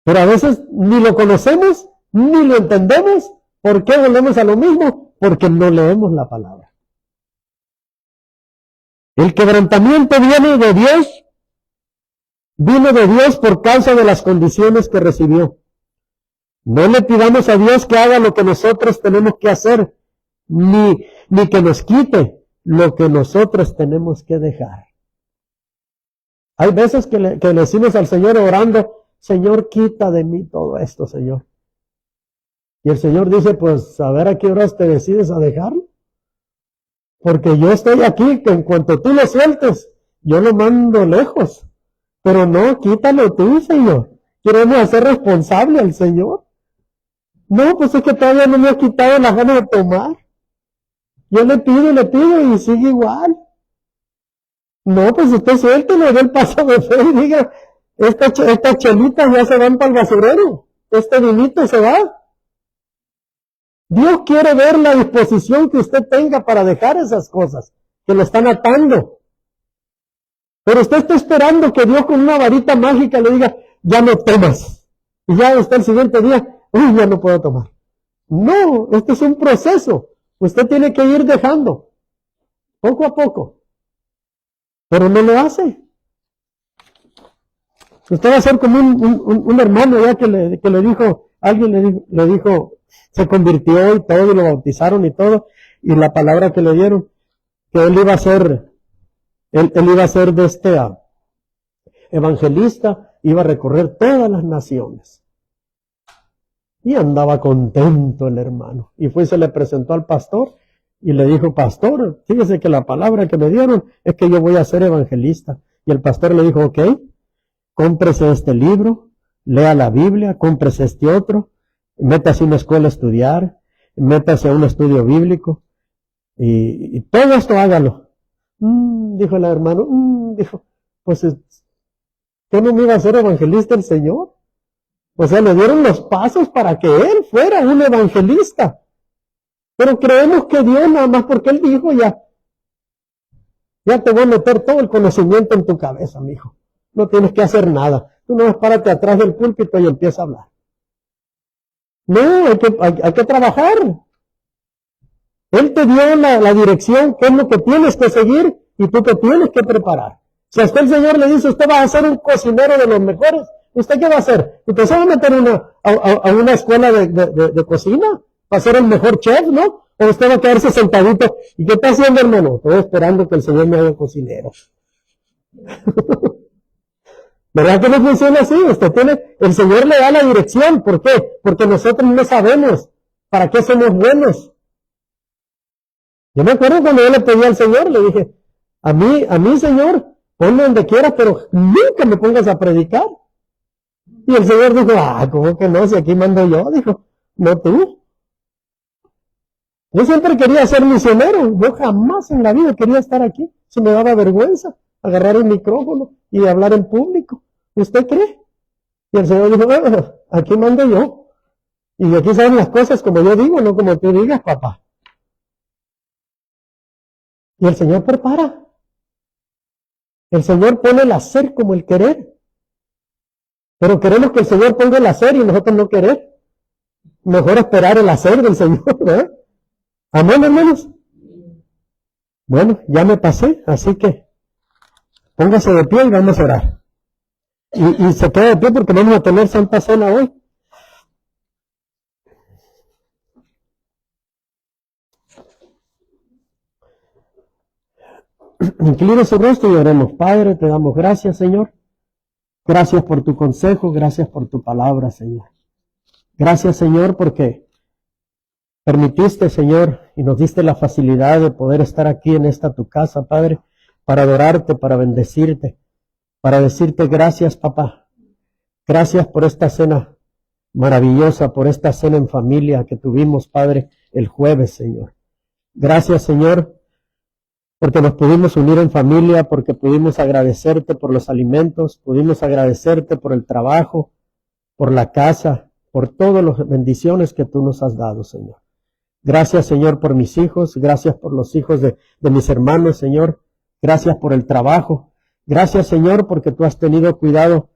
Pero a veces ni lo conocemos, ni lo entendemos. ¿Por qué volvemos a lo mismo? Porque no leemos la palabra. El quebrantamiento viene de Dios, vino de Dios por causa de las condiciones que recibió. No le pidamos a Dios que haga lo que nosotros tenemos que hacer, ni que nos quite lo que nosotros tenemos que dejar. Hay veces que le decimos al Señor orando, Señor, quita de mí todo esto, Señor. Y el Señor dice, pues, a ver a qué horas te decides a dejarlo. Porque yo estoy aquí, que en cuanto tú lo sueltes, yo lo mando lejos. Pero no, quítalo tú, Señor. Queremos hacer responsable al Señor. No, pues es que todavía no me ha quitado las ganas de tomar. Yo le pido y sigue igual. No, pues usted suéltelo, dé el paso de fe y diga, estas chelitas ya se van para el basurero. Este vinito se va. Dios quiere ver la disposición que usted tenga para dejar esas cosas que lo están atando. Pero usted está esperando que Dios con una varita mágica le diga, ya no tomas. Y ya está el siguiente día, uy, ya no puedo tomar. No, este es un proceso. Usted tiene que ir dejando, poco a poco. Pero no lo hace. Usted va a ser como un hermano ya que le dijo, alguien le dijo, se convirtió y todo, y lo bautizaron y todo, y la palabra que le dieron, que él iba a ser, él iba a ser de evangelista, iba a recorrer todas las naciones. Y andaba contento el hermano. Y fue y se le presentó al pastor, y le dijo, pastor, fíjese que la palabra que me dieron es que yo voy a ser evangelista. Y el pastor le dijo, ok, cómprese este libro, lea la Biblia, cómprese este otro, métase a una escuela a estudiar, métase a un estudio bíblico, y todo esto hágalo. Dijo el hermano, dijo, pues, ¿qué no me iba a ser evangelista el Señor? O sea, le dieron los pasos para que él fuera un evangelista. Pero creemos que Dios, nada más porque él dijo, ya te voy a meter todo el conocimiento en tu cabeza, mijo. No tienes que hacer nada. Tú no vas, párate atrás del púlpito y empieza a hablar. No, hay que trabajar. Él te dio la dirección, qué es lo que tienes que seguir y tú te tienes que preparar. Si a usted el Señor le dice, usted va a ser un cocinero de los mejores, ¿usted qué va a hacer? ¿Usted se va a meter a una escuela de cocina? ¿Va a ser el mejor chef, no? ¿O usted va a quedarse sentadito? ¿Y qué está haciendo, hermano? Estoy esperando que el Señor me haga cocinero. ¿Verdad que no funciona así? El Señor le da la dirección. ¿Por qué? Porque nosotros no sabemos para qué somos buenos. Yo me acuerdo cuando yo le pedí al Señor, le dije, a mí, Señor, ponme donde quieras, pero nunca me pongas a predicar. Y el Señor dijo, ¿cómo que no? Si aquí mando yo, dijo, no tú. Yo siempre quería ser misionero, yo jamás en la vida quería estar aquí. Se me daba vergüenza agarrar el micrófono y hablar en público. ¿Usted cree? Y el Señor dijo, aquí mando yo. Y aquí saben las cosas como yo digo, no como tú digas, papá. Y el Señor prepara. El Señor pone el hacer como el querer. Pero queremos que el Señor ponga el hacer y nosotros no querer. Mejor esperar el hacer del Señor, ¿verdad? Amén, hermanos. Bueno, ya me pasé, así que póngase de pie y vamos a orar. Y se queda de pie porque vamos a tener Santa Cena hoy. Incline su rostro y oremos. Padre, te damos gracias, Señor. Gracias por tu consejo, gracias por tu palabra, Señor. Gracias, Señor, porque permitiste, Señor, y nos diste la facilidad de poder estar aquí en esta tu casa, Padre, para adorarte, para bendecirte, para decirte gracias, papá. Gracias por esta cena maravillosa, por esta cena en familia que tuvimos, Padre, el jueves, Señor. Gracias, Señor, porque nos pudimos unir en familia, porque pudimos agradecerte por los alimentos, pudimos agradecerte por el trabajo, por la casa, por todas las bendiciones que tú nos has dado, Señor. Gracias, Señor, por mis hijos, gracias por los hijos de mis hermanos, Señor. Gracias por el trabajo. Gracias, Señor, porque tú has tenido cuidado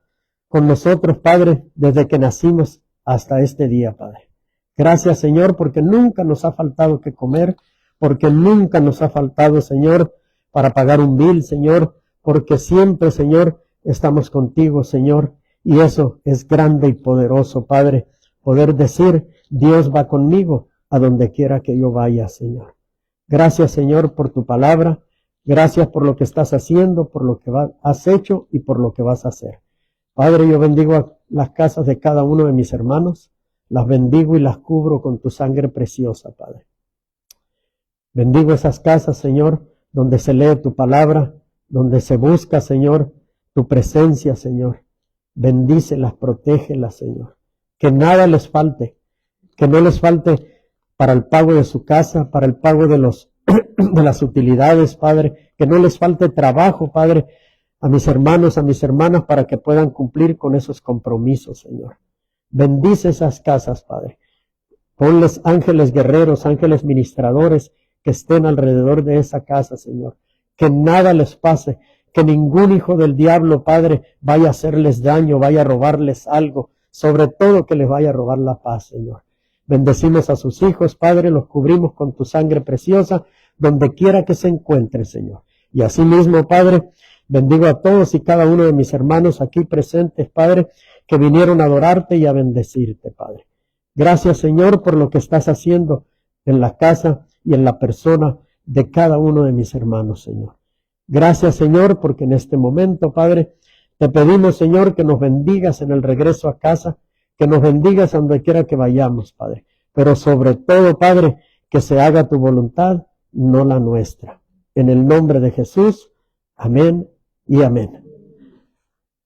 con nosotros, Padre, desde que nacimos hasta este día, Padre. Gracias, Señor, porque nunca nos ha faltado que comer, porque nunca nos ha faltado, Señor, para pagar un bill, Señor, porque siempre, Señor, estamos contigo, Señor, y eso es grande y poderoso, Padre, poder decir, Dios va conmigo a donde quiera que yo vaya, Señor. Gracias, Señor, por tu palabra, gracias por lo que estás haciendo, por lo que has hecho y por lo que vas a hacer. Padre, yo bendigo a las casas de cada uno de mis hermanos, las bendigo y las cubro con tu sangre preciosa, Padre. Bendigo esas casas, Señor, donde se lee tu palabra, donde se busca, Señor, tu presencia, Señor. Bendícelas, protégelas, Señor. Que nada les falte, que no les falte para el pago de su casa, para el pago de las utilidades, Padre, que no les falte trabajo, Padre, a mis hermanos, a mis hermanas, para que puedan cumplir con esos compromisos, Señor. Bendice esas casas, Padre. Ponles ángeles guerreros, ángeles ministradores, que estén alrededor de esa casa, Señor. Que nada les pase, que ningún hijo del diablo, Padre, vaya a hacerles daño, vaya a robarles algo, sobre todo que les vaya a robar la paz, Señor. Bendecimos a sus hijos, Padre, los cubrimos con tu sangre preciosa, donde quiera que se encuentre, Señor. Y asimismo, Padre, bendigo a todos y cada uno de mis hermanos aquí presentes, Padre, que vinieron a adorarte y a bendecirte, Padre. Gracias, Señor, por lo que estás haciendo en la casa y en la persona de cada uno de mis hermanos, Señor. Gracias, Señor, porque en este momento, Padre, te pedimos, Señor, que nos bendigas en el regreso a casa, que nos bendigas a donde quiera que vayamos, Padre. Pero sobre todo, Padre, que se haga tu voluntad, no la nuestra. En el nombre de Jesús, amén y amén.